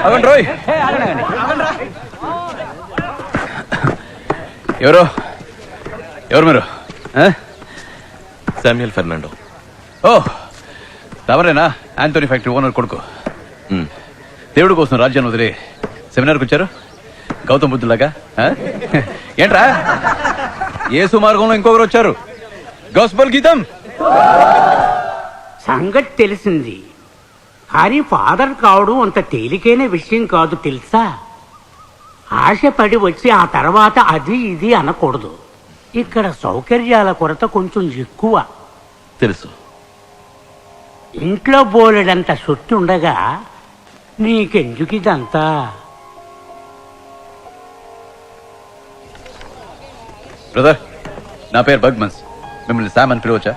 అగండి రోయ్. ఎవరు ఎవరు మీరు? Samuel Fernando. ఓ తమరేనా? యాంటోనీ ఫ్యాక్టరీ ఓనర్ కొడుకు. దేవుడి కోసం రాజ్యాన్ని వదిలే సెమినార్కి వచ్చారు గౌతమ్ బుద్ధులాగా. ఏంట్రా యేసు మార్గంలో ఇంకొకరు వచ్చారు. గాస్పెల్ గీతం సంగతి తెలిసింది కానీ ఫాదర్ కావడం అంత తేలికైన విషయం కాదు తెలుసా. ఆశపడి వచ్చి ఆ తర్వాత అది ఇది అనకూడదు. ఇక్కడ సౌకర్యాల కొరత కొంచెం ఎక్కువ. తెలుసు. ఇంట్లో బోలెడంత సొత్తు ఉండగా నీకెందుకు ఇదంతా? బ్రదర్ నా పేరు బగ్మన్స్. మిమ్మల్ని శామ్ అని పిలవచ్చా?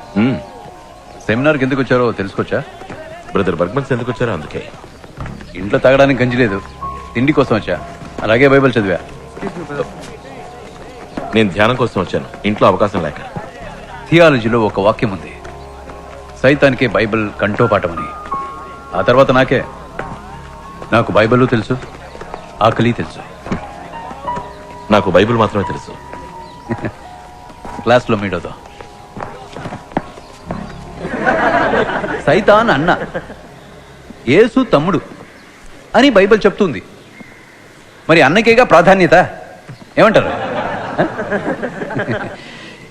సెమినార్కి ఎందుకు వచ్చారో తెలుసుకోవచ్చా? బ్రదర్ బర్గ్మన్స్ ఎందుకు వచ్చారో అందుకే. ఇంట్లో తాగడానికి గంజి లేదు, తిండి కోసం వచ్చా. అలాగే బైబిల్ చదివా. నేను ధ్యానం కోసం వచ్చాను, ఇంట్లో అవకాశం లేక. థియాలజీలో ఒక వాక్యం ఉంది, సైతానికే బైబిల్ కంఠోపాఠమని. ఆ తర్వాత నాకు బైబిల్ తెలుసు, ఆకలి తెలుసు. నాకు బైబిల్ మాత్రమే తెలుసు. క్లాస్లో మీడోతో సైతాన్ అన్న, యేసు తమ్ముడు అని బైబిల్ చెప్తుంది. మరి అన్నకేగా ప్రాధాన్యత. ఏమంటారు?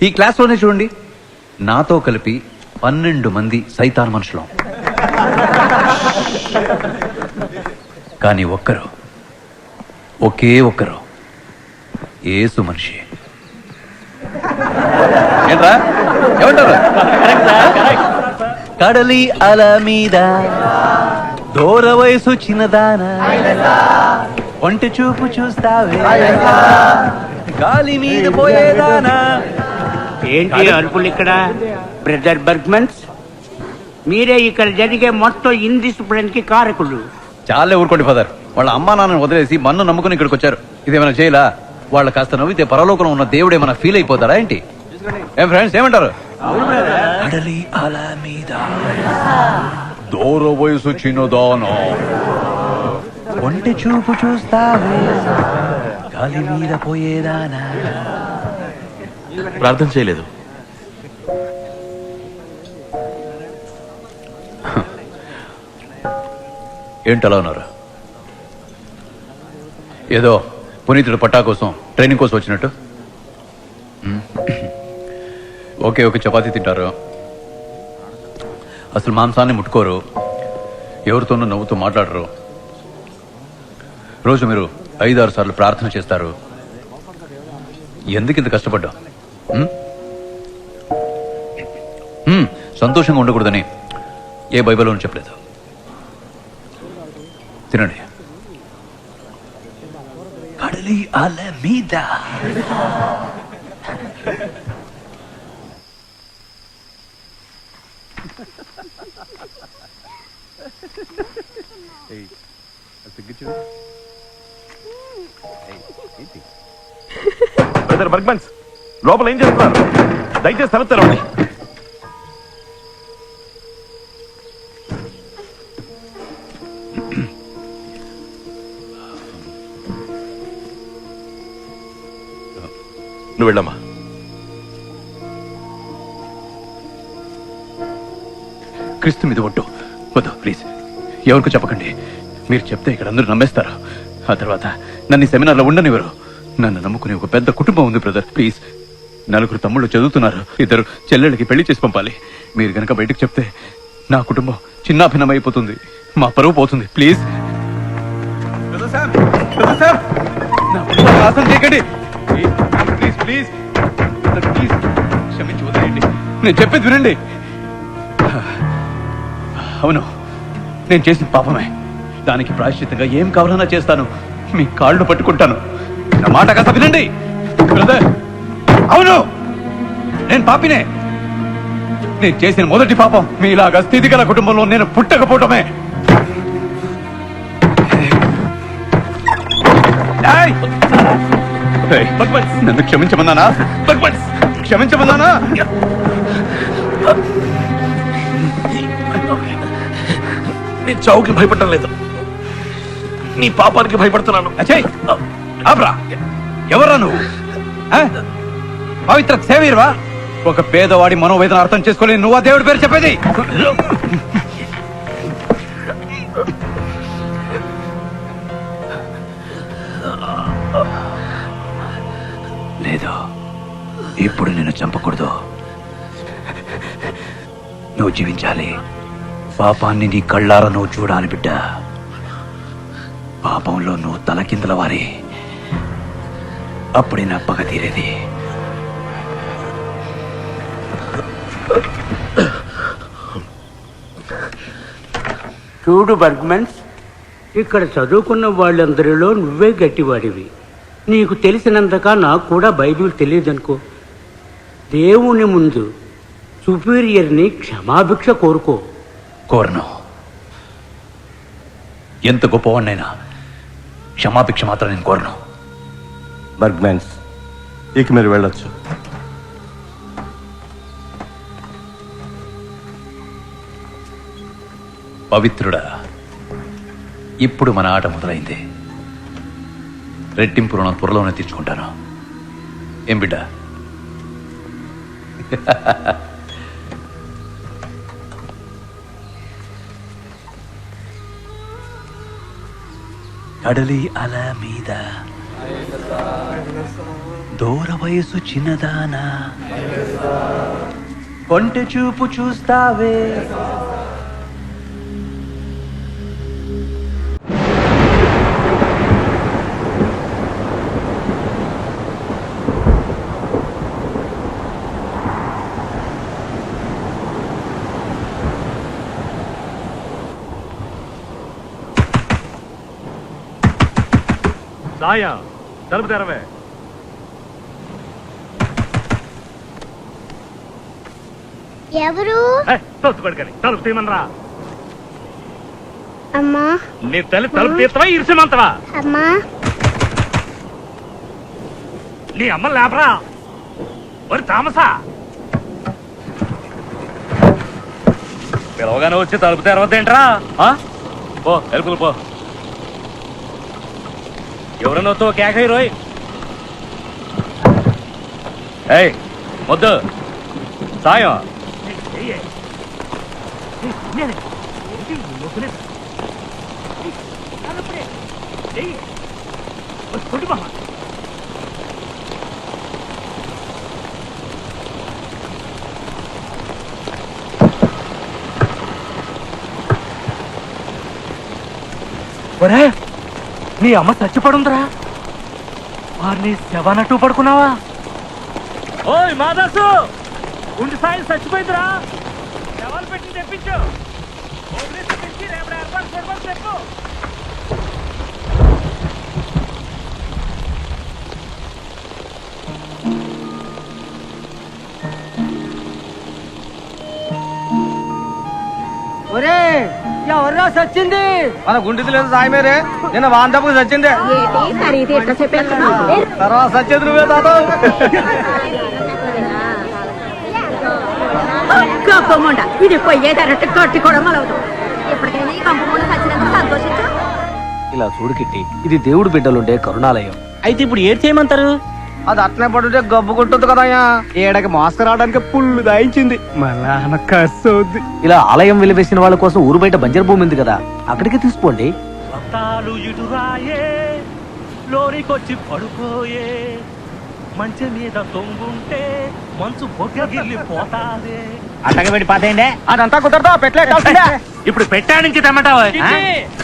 ఈ క్లాస్లోనే చూడండి, నాతో కలిపి 12 మంది సైతాన్ మనుషులం. కానీ ఒకే ఒక్కరు యేసు మనిషి. ఏంట్రా ఏమంటారు? కడలి అల మీద దూర వయసు చిన్నదానా, ఒంటి చూపు చూస్తావే గాలి మీద పోయేదానా. ఏంటి అరుపులు ఇక్కడ? బ్రదర్ బర్గ్మన్స్, మీరే ఇక్కడ జరిగే మొత్తం ఇండిసిప్లిన్ కి కారకులు. చాలే ఊరుకోండి ఫాదర్. వాళ్ళ అమ్మా నాన్నని వదిలేసి మన్ను నమ్ముకుని ఇక్కడికి వచ్చారు. ఇదేమైనా చేయలా? వాళ్ళ కాస్త నవ్వితే పరలోకంలో ఉన్న దేవుడు ఏమైనా ఫీల్ అయిపోతారా ఏంటి? ఏం ఫ్రెండ్స్ ఏమంటారు? కడలి అల మీద దూర వయసు చిన్నదానా, ఒంటి చూపు చూస్తావే గాలి మీద పోయేదానా. ప్రార్థన చేయలేదు. ఏంటలా ఉన్నారు? ఏదో పునీతుడు పట్టా కోసం ట్రైనింగ్ కోసం వచ్చినట్టు. ఓకే చపాతీ తింటారు, అసలు మాంసాన్ని ముట్టుకోరు, ఎవరితోనూ నవ్వుతూ మాట్లాడరు. రోజు మీరు 5-6 సార్లు ప్రార్థన చేస్తారు. ఎందుకు ఇంత కష్టపడ్డా? సంతోషంగా ఉండకూడదని ఏ బైబిల్లో చెప్పలేదు. తినండి. కడలి అల మీద బ్రదర్ బర్గ్మన్స్, లోపల ఏం చేస్తున్నారు? దయచేసి తలుపు తెరవండి. నువ్వు వెళ్ళమ్మా. క్రీస్తు మీద ఒట్టు. వద్దు ప్లీజ్, ఎవరికి చెప్పకండి. మీరు చెప్తే ఇక్కడ అందరూ నమ్మేస్తారు. ఆ తర్వాత నన్ను సెమినార్లో ఉండనివ్వరు. నన్ను నమ్ముకునే ఒక పెద్ద కుటుంబం ఉంది బ్రదర్. ప్లీజ్, 4 తమ్ముళ్ళు చదువుతున్నారు, 2 చెల్లెళ్ళకి పెళ్లి చేసి పంపాలి. మీరు గనక బయటకు చెప్తే నా కుటుంబం చిన్నాభిన్నమైపోతుంది, మా పరువు పోతుంది. ప్లీజ్ చేయకండి. ప్లీజ్ ప్లీజ్ ప్లీజ్ క్షమించి వదిలేయండి. నేను చెప్పేది వినండి. అవును, నేను చేసిన పాపమే. దానికి ప్రాయశ్చిత్తంగా ఏం కావాలన్నా చేస్తాను. మీ కాళ్ళు పట్టుకుంటాను. నా మాట కాస్త వినండి బ్రదర్. అవును, నేను పాపినే. నేను చేసిన మొదటి పాపం మీలాగా స్థితిగల కుటుంబంలో నేను పుట్టకపోవటమే. నన్ను క్షమించమన్నానా? క్షమించమన్నానా? నేను చావుకి భయపడటం లేదు. నీ పాపానికి భయపడుతున్నాను. అచ్చయ్ ఆబ్రా, ఎవరా నువ్వు? ఆ? పవిత్ర సేవీర్వా? ఒక పేదవాడి మనోవేదన అర్థం చేసుకోలేని నువ్వు ఆ దేవుడి పేరు చెప్పేది? లేదు, ఇప్పుడు నిన్ను చంపకూడదు. నువ్వు జీవించాలి. పాపాన్ని నీ కళ్ళారా నువ్వు చూడాలి బిడ్డ. పాపంలో నువ్వు తలకిందుల వారి, అప్పుడే నా పగ తీరేది. చూడు బర్గ్మన్స్, ఇక్కడ చదువుకున్న వాళ్ళందరిలో నువ్వే గట్టివాడివి. నీకు తెలిసినంతగా నాకు కూడా బైబిల్ తెలియదనుకో. దేవుని ముందు సుపీరియర్ని క్షమాభిక్ష కోరుకో. కోరను. ఎంత గొప్పవాడినైనా క్షమాభిక్ష మాత్రం నేను కోరను. బర్గ్మ్యాన్స్, ఇక మీరు వెళ్ళొచ్చు. పవిత్రుడా, ఇప్పుడు మన ఆట మొదలైంది. రెట్టింపు రుణం త్వరలోనే తీర్చుకుంటాను. ఏం బిడ్డ? కడలి అల మీద దూర వయసు చిన్నదానా, కొంటె చూపు చూస్తావే. సాయ తలుపు తెరవే. ఎవరు? తోసుకొడుకని తలుపు తీయమనరా. అమ్మా. నీ తల్లి తలుపు తీస్తావా ఇరిసిమంతవా? అమ్మా. నీ అమ్మ లేపరా. ఒరి తామసా, పిలవగానే వచ్చి తలుపు తెరవద్దేంట్రా? పో తలుపులు పో. ఎవరన్నా వస్తో కేకై రోయ్. ఏయ్ వద్దు సాయం. ఒరే, నీ అమ్మ చచ్చిపడుందిరా. వారిని శవనట్టు పడుకున్నావా? ఓయ్ మాదాసు, ఉండి సాయం చచ్చిపోయిందిరా. శవాలు పెట్టి తెప్పించు. రేపు ఏర్పాటు చూడమని చెప్పు. ఒరే, ఎవర్రా సచ్చింది? మన గుండెది లేదు సాయమేరే. నిన్న వాంతపు సచ్చిందే. తర్వాత సచ్చేది నువ్వే తాత. ఇది పోయేదన్నట్టు కట్టి కూడా మొలవదు. ఎప్పటికైనా ఈ కంపమూల సచ్చినందుకు సంతోషించు. ఇలా చూడు కిట్టి, ఇది దేవుడు బిడ్డలుండే కరుణాలయం. అయితే ఇప్పుడు ఏం చేయమంటారు? అది అట్నే పడుంటే గబ్బు కొట్టుద్ది కదయ్యా. ఏడకి మాస్క్ రావడానికి పుల్లు దాయించింది. మళ్ళా కసోద్ది. ఇలా ఆలయం వెలివేసిన వాళ్ళ కోసం ఊరు బయట బంజరు భూమి ఉంది కదా, అక్కడికి తీసుకోండి. రక్తాలు ఇటురాయే, లోనికొచ్చి పడుకోయే, మంచి మీద తొంగుంటే మంచు బొగ్గగిల్లి పోతాదే. అట్టగా పెట్టి పాతేయండి. అదంతా కుదరదా? పెట్టలే. ఇప్పుడు పెట్టా నుంచి తెమ్మంటావా?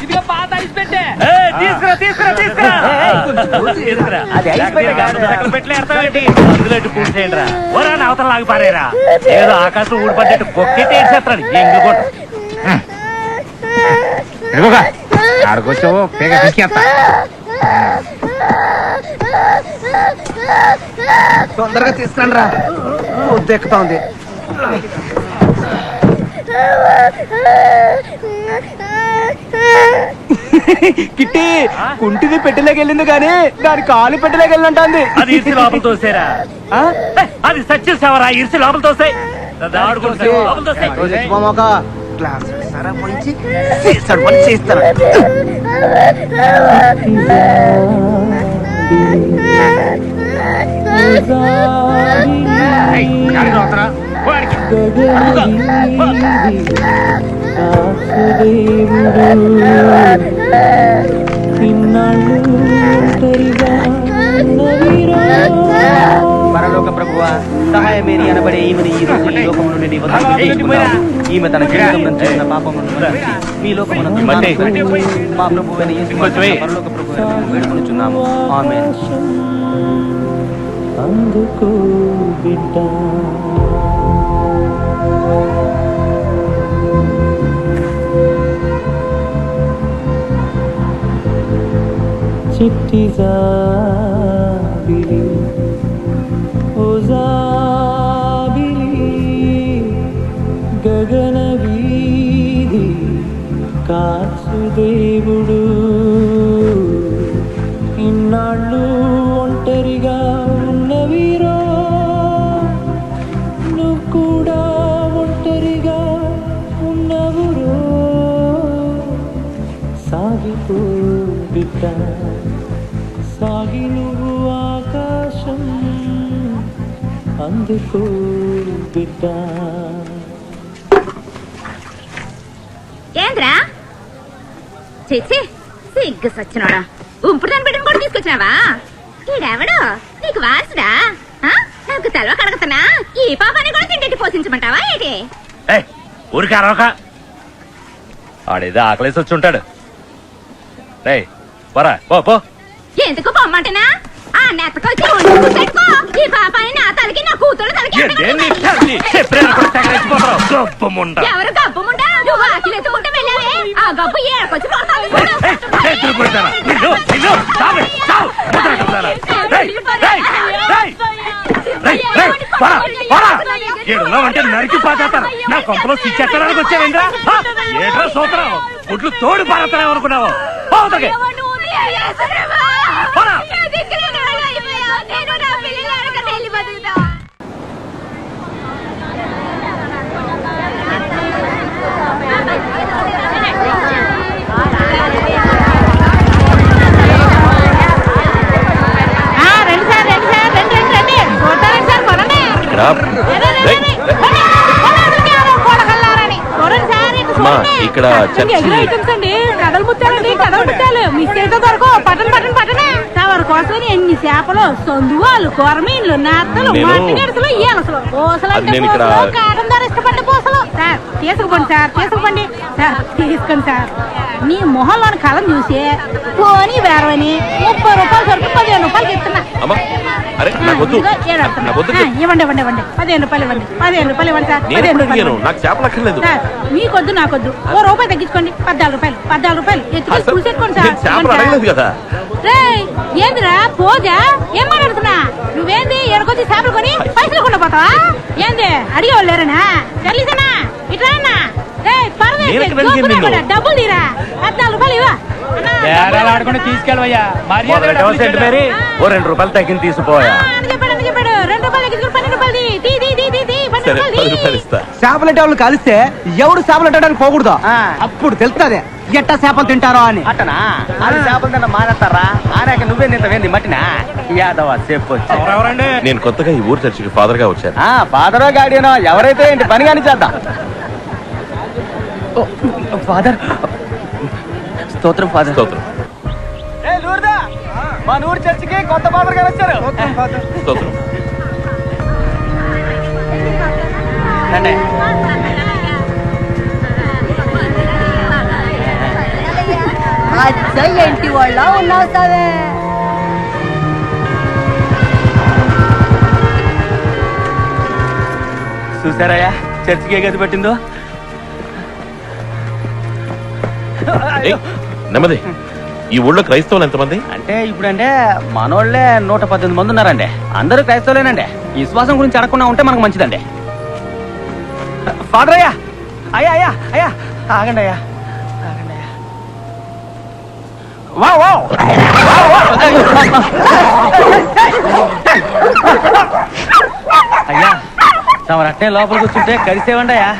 ఇదిగో పాత ఐస్ పెట్టే. తీసుకురా తీసుకురా తీసుకురా తీసుకురా. అది ఐస్ పెట్టే కాదు. పెట్లే ఎడతావేంటి? అందులో ఇటు పూర్తి చేయండి రా. ఓరా అవతల లాగి పారేరా. ఏదో ఆకాశం ఊడిపడ్డట్టు కొక్కెట్టి ఏడ్చేస్తాను. ఎంగుకుంటా ఆడకొచ్చావు పేగ తీసుకెళ్తా. తొందరగా తీసుకురండి రా, ఎక్కుతా ఉంది. కిట్టి, కుంటిది పెట్టలేకి వెళ్ళింది కానీ దాని కాలు పెట్టలేకి వెళ్ళినట్టుంది. అది ఇరిసి లోపల తోసేరా. అది సచ్చేసావరా. ఇరిసి లోపల తోసాయి. గ్లాస్ సరే పోయించి చేస్తాడు పని చేస్తాడు. పరలోక ప్రభువా సహాయమేని అనబడే ఈమెను ఈ రోజు ఈ లోకము నుండి నీ వద్దకు తీసుకున్నావు. ఈమె తన జీవితం చేసిన పాపమును మన్నించి మీ లోకమునందు మా ప్రభువైన యేసు పరలోక ప్రభువైన వేడుకొనుచున్నాము. ఆమేన్. అందుకో బిడ్డ చిట్టి జాబిలి ఓ జాబిలి గగన వీధి కాచు దేవుడు ఇన్నాళ్ళు ఒంటరిగా ఉన్నవిరో నువ్వు కూడా ఒంటరిగా ఉన్నవురో సాగిపో బిడ్డ సాగి నువ్వు ఆకాశం అందుకో బిడ్డ. ఏంద్రా చేసి సిగ్గు సచ్చినోడా ఉంపుడు దాని బిడ్డను కూడా తీసుకొచ్చినావా? ఈడెవడు నీకు వాసుడా? నాకు తెలవ కడగతనా ఈ పాపాన్ని కూడా తిండి పోషించమంటావా ఏంటి? ఊరికి అరవక ఆడేదో ఆకలేసి వచ్చి ఉంటాడు. పోరా పో. ఎందుకు పొమ్మంటనా? ఆ నెత్తకొచ్చి పెట్టుకో ఈ పాపాన్ని నా తలకి నా కూతురు తలకి ఎవరు గబ్బు ముండా? నువ్వు ఆకిలి ఎత్తుకుంటే వెళ్ళావే ఆ గబ్బు ఏడకొచ్చి అంటే నరికి పాతారు. నా కొంపలో సిచ్చెత్తడానికి వచ్చావేంద్రా? ఏట్రా సూత్రం గుడ్లు తోడు పారతానే అనుకున్నావు. ఇక్కడ కథలు ముత్తాలండి కథలు ముత్తాలు మిస్ అయితే దొరకో పట్టనే తవరి కోసం ఎన్ని చేపలు సొందువాళ్ళు కొరమీన్లు నత్తలు మట్టి గడుసులు ఈలసలు పూసలు కాటం ధర ఇష్టపడ్డ పూసలు. సార్ తీసుకుపోండి సార్ తీసుకోండి సార్. మీ మొహంలోని కళం చూసి పోనీ వేరవని 30 రూపాయలు సరుకు 15 రూపాయలకి ఇస్తున్నా. ఇవ్వండి 15 రూపాయలు ఇవ్వండి. 15 రూపాయలు ఇవ్వండి సార్. 15 రూపాయలు సార్ మీకొద్దు నాకొద్దు. ఓ రూపాయి తగ్గించుకోండి. 14 రూపాయలు ఎత్తుకొని చూసేసుకోండి సార్. ఏందిరా పోజా ఏం మాట్లాడుతున్నా? నువ్వేంది ఎనకొచ్చి చేపలు కొని పైసలు కొండ పోతావా? ఏంది అడిగేవాళ్ళు లేరనా? తెలిసేనా ఇట్లా డబ్బులు తీరా 14 రూపాయలు ఇవా తీసుకెళ్ళవయ్యా. ఓ 2 రూపాయలు తగ్గింది తీసిపోయా. చెప్పాడు 2 రూపాయలు తగ్గించుకుని 12 రూపాయలు చేపలంటే వాళ్ళు కలిస్తే ఎవడు చేపలు అంటడానికి పోకూడదు. అప్పుడు తెలుస్తుంది ఎట్టా చేపలు తింటారో అని. అట్టనా అది చేపలు తింటా మానేస్తారా? ఆనాక నువ్వే నింతవేంది మట్టినా యాదవ చెప్పు. నేను కొత్తగా ఈ ఊరు చర్చికి ఫాదర్ గా వచ్చాను. ఫాదరో గాడియనో ఎవరైతే ఏంటి పని కానీ చేద్దాం. ఫాదర్ స్తోత్రం ఫాదర్ స్తోత్రం. మా నూరు చర్చికి కొత్త ఫాదర్ గారు వచ్చారు. స్తోత్రం. ఏంటి వాళ్ళ ఉన్నావు సావే? చూసారయ్యా చర్చికి ఏ గది పెట్టిందో. నెమ్మది. ఈ ఊళ్ళో క్రైస్తవులు ఎంతమంది? అంటే ఇప్పుడంటే మనోళ్లే 118 మంది ఉన్నారండి. అందరూ క్రైస్తవులేనండి. విశ్వాసం గురించి అడగకుండా ఉంటే మనకు మంచిదండి. ఫాదర్ అయ్యా అయ్యా ఆగండి అయ్యా. అయ్యా తమరు అట్నే లోపల కూర్చుంటే కలిసేవండి అయ్యా.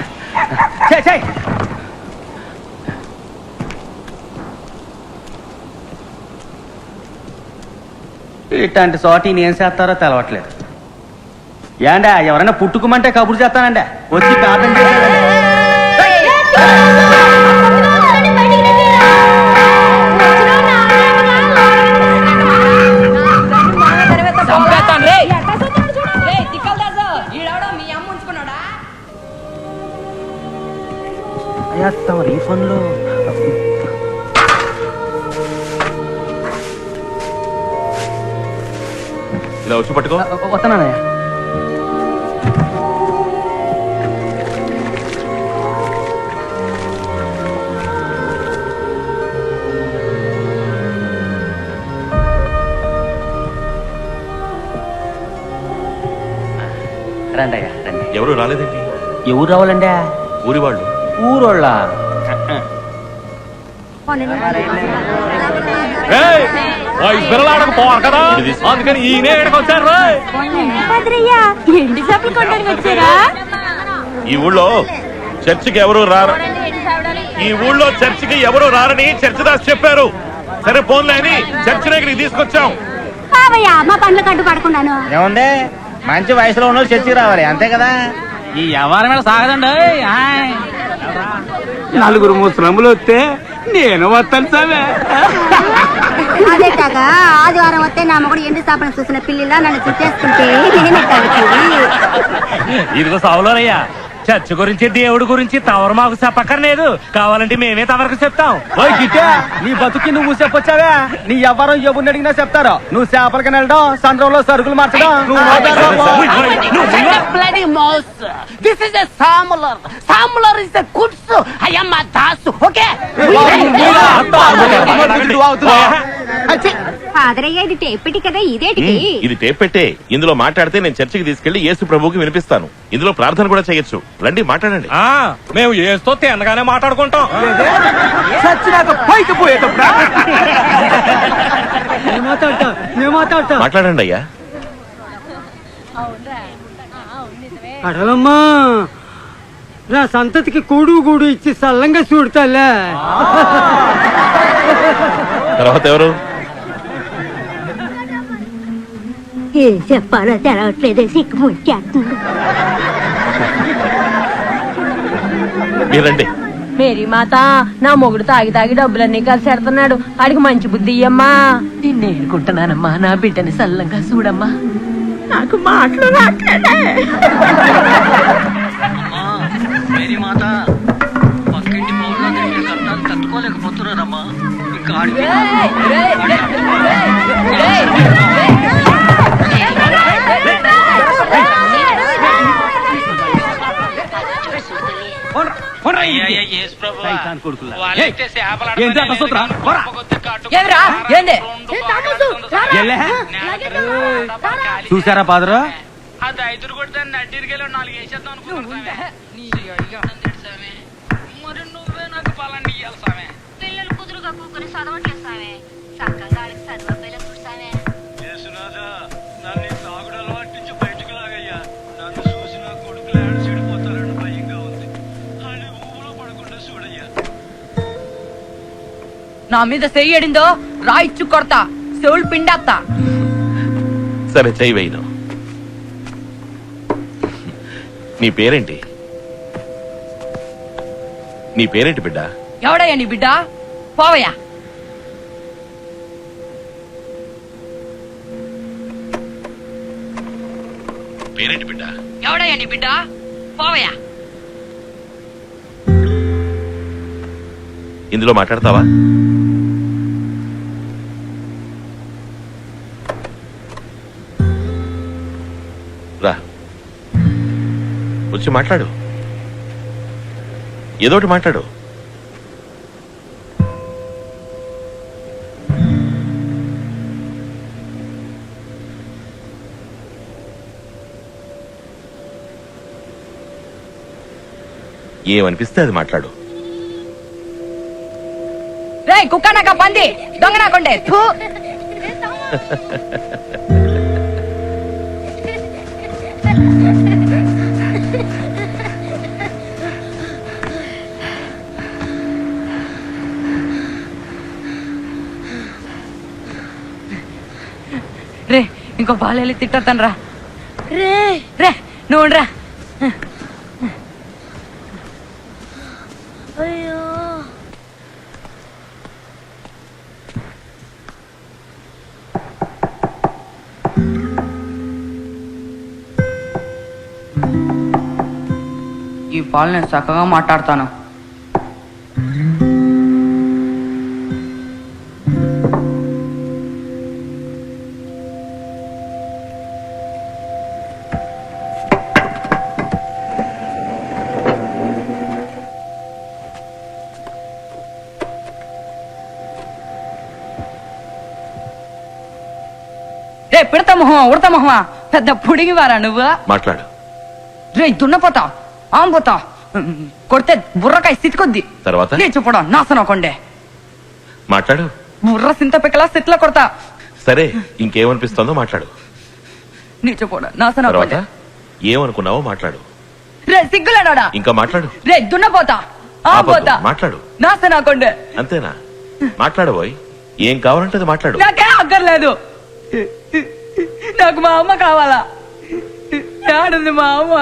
ఇట్లాంటి చోట ఏం చేస్తారో తెలవట్లేదు. ఏండా ఎవరైనా పుట్టుకోమంటే కబురు చేస్తానండి, వచ్చి ప్రార్థన చేస్తానండి. అయ్యా తమరు ఈ ఫోన్లో ఇలా వచ్చి పట్టుకో. వస్తున్నానయ్యా. రండి అయ్యా రండి. ఎవరు రాలేదేంటి? ఎవరు రావాలండి? ఊరి వాళ్ళు. ఊరోళ్ళ పోవాలి కదా, అందుకని ఈయన వచ్చారు. ఎండి చేపలు కొనడానికి వచ్చారా? ఈ ఊళ్ళో చర్చికి ఎవరు రారు, ఈ ఊళ్ళో చర్చికి ఎవరు రారని చర్చిదాస్ చెప్పారు. సరే పోన్లే అని చర్చి దగ్గరికి తీసుకొచ్చాం. మా పండ్ల కట్టు పడుకున్నాను. ఏముంది, మంచి వయసులో ఉన్న చర్చికి రావాలి అంతే కదా. ఈ వ్యవహారం మీద సాగదండి. నలుగురు ముసలములు వస్తే నేను వస్తాను సామే. అదే కాక ఆదివారం వస్తే నా మొగుడు ఎండు స్థాపన చూసిన పిల్లిలా నన్ను చుట్టేస్తుంటే ఇదిగో సావులోనయ్యా, చర్చ్ గురించి దేవుడి గురించి తవరు మాకు చెప్పక్కర్లేదు, కావాలంటే మేమే తవరకు చెప్తాం. నీ బతుకి నువ్వు చెప్పొచ్చావా? నీ ఎవరం ఎవరిని అడిగినా చెప్తారు. నువ్వు చేపలకి వెళ్ళడం, సంద్రంలో సరుకులు మార్చడం. This is a Samular. Samular is a Kutsu. I am a Dasu. Okay? ఫాదరయ్య ఇది టేపెట్టి కదా, ఇదేటికి? ఇది టేప్ పెట్టే. ఇందులో మాట్లాడితే నేను చర్చికి తీసుకెళ్లి యేసు ప్రభువుకి వినిపిస్తాను. ఇందులో ప్రార్థన కూడా చేయొచ్చు. రండి మాట్లాడండి. మేము ఏస్తో తినగానే మాట్లాడుకుంటాం. మాట్లాడండి అయ్యా. అడవమ్మా, నా సంతతికి కూడు గూడు ఇచ్చి సల్లంగా చూడతాలే. తర్వాత ఎవరు? ఏం చెప్పాలో తెలవట్లేదే, సిక్కుముచ్చేస్తుంది. మీరండి. మేరీ మాత, నా మొగుడు తాగి తాగి డబ్బులన్నీ కలిసి పెడుతున్నాడు, ఆడికి మంచి బుద్ధి ఇయ్యమ్మా. నిన్ను ఏడుకుంటున్నానమ్మా, నా బిడ్డని సల్లంగా చూడమ్మా. నాకు మాటలు రాట్లేదే. మేరీ మాత, పక్కింటి పౌరులందరికీ కష్టాలు తట్టుకోలేకపోతున్నారమ్మా. ఇంకా చూసారా పాదరా? అది 5 కొడితే నడ్డిరికెళ్ళి 4 వేసేద్దాం అనుకున్నాను. మరి నువ్వే నాకు పాలండి ఇయ్యాలి సామే. పిల్లలు కుదురుగా కూకుని చదవట్లేదు సామే, చక్కగా చదవపోయినా చూసామే. నన్ను తాగుడు అలవాటు నుంచి బయటకు లాగయ్యా. నన్ను చూసిన కొడుకులు ఏడు చెడిపోతారని భయంగా ఉంది. అని ఊళ్ళో పడకుండా చూడయ్యా. నా మీద చెయ్యడిందో రాయిచ్చు కొడతా, చెవులు పిండేస్తా. సరే చెయ్యి వేయను. నీ పేరేంటి? నీ పేరేంటి బిడ్డ? ఎవడయ్యా నీ బిడ్డ? పోవయ్యా. పేరేంటి బిడ్డ? ఎవడయ్యా నీ బిడ్డ? పోవయ్యా. ఇందులో మాట్లాడతావా? రా, వచ్చి మాట్లాడు. ఏదోటి మాట్లాడు. ఏమనిపిస్తే అది మాట్లాడు. రే కుక్క నాక పంది దొంగ నాకుండే. ఇంకో బాలెళ్ళి తిట్టొద్దాను రా. రే రే నువ్వు రా. అయ్యో ఈ పాలు నేను చక్కగా మాట్లాడతాను. రే పిడత మొహమా ఉడత మొహమా పెద్ద పుడిగి వారా నువ్వు. మాట్లాడు. రే దున్నపోతా ఆంపోతా కొడితే బుర్రకాయ స్థితికొద్ది. తర్వాత నీ చూపడం నాశనం కొండే. మాట్లాడు. బుర్ర సింత పిక్కలా స్థితిలో కొడతా. సరే ఇంకేమనిపిస్తుందో మాట్లాడు. నీ చూపడం నాశనం తర్వాత కొండే. ఏమనుకున్నావో మాట్లాడు. రే సిగ్గులేడా. ఇంకా మాట్లాడు. రే దున్నపోతా ఆంపోతా మాట్లాడు. నాశనం కొండే. అంతేనా? మాట్లాడబోయ్. ఏం కావాలంటే అది మాట్లాడు. నాకే అక్కర్లేదు. నాకు మా అమ్మ కావాలా. యాడుంది మా అమ్మ?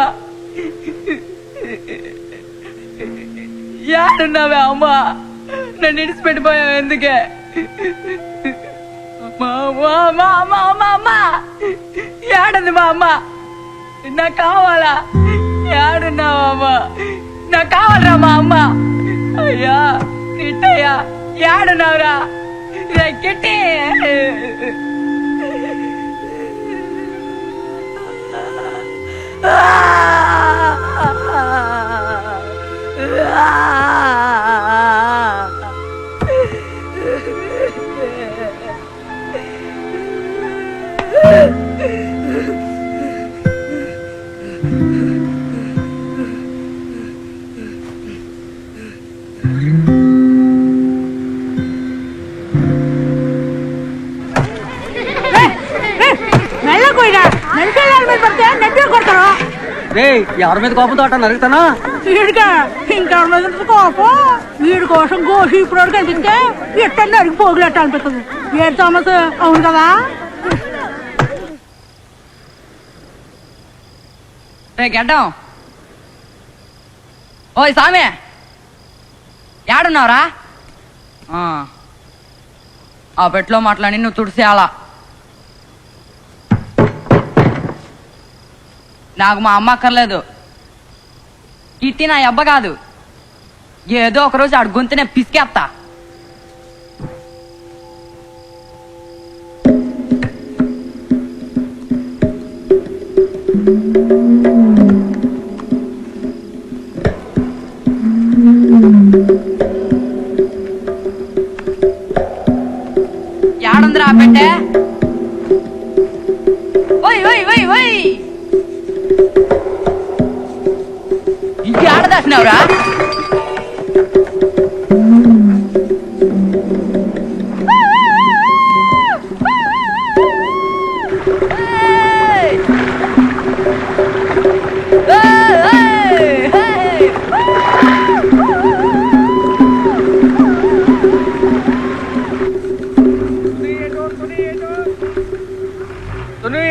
యాడున్నావే అమ్మ? నన్ను ఇడిచిపెట్టిపోయావు ఎందుకే? యాడుంది మా అమ్మ? నాకు కావాలా. యాడున్నావా అమ్మ? నాకు కావాలరా మా అమ్మ. అయ్యా కిట్టయ్యా యాడున్నావురా? రే కిట్టి. ఎవరి మీద కోపంతో అట్ట నరుగుతానా? వీడిగా ఇంకెవరి మీద కోపం. వీడి కోసం గోషి ఇప్పుడు కనిపిస్తే ఎట్ట నరికి పోగులెట్ట అనిపిస్తుంది. ఏడు థామస్ అవును కదా. రే గడ్డం. ఓయ్ సామి యాడున్నావురా? ఆ పెట్లో మాట్లాడి నువ్వు తుడిసేయాలా. నాకు మా అమ్మ అక్కర్లేదు. ఇట్టి నా అబ్బ కాదు. ఏదో ఒకరోజు ఆడు గొంతునే పిసికేస్తా. యాడుందిరా పెట్టే? ఓయ్ ఓయ్ ఓయ్ ఓయ్ ఇంకేడదాసినవరా?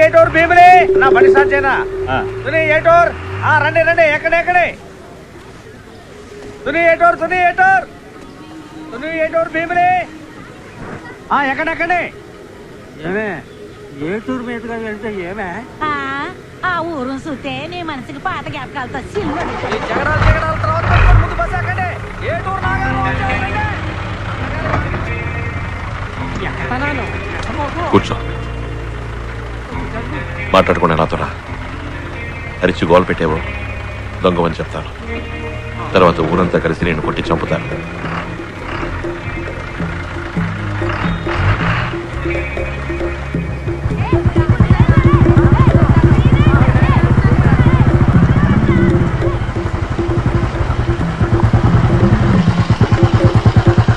ఏటోర్ భీములే నా బండి స్టార్ట్ చేయనా? ఏటోర్ రండి రండి. ఎక్కడే ఏటోర్ భీములే ఎక్కడెక్కడే. ఏమే ఏటూరు మీదుగా వెళ్తే ఏమే ఆ ఊరు చూస్తే నీ మనసుకి పాత జ్ఞాపకాలతో జగడాల తర్వాత ముందు బస్ ఎక్కండి. ఏటూరు కూర్చో. మాట్లాడకుండా నాతో రా. అరిచి గోల్ పెట్టేవో దొంగమని చెప్తాను. తర్వాత ఊరంతా కలిసి నేను కొట్టి చంపుతాను.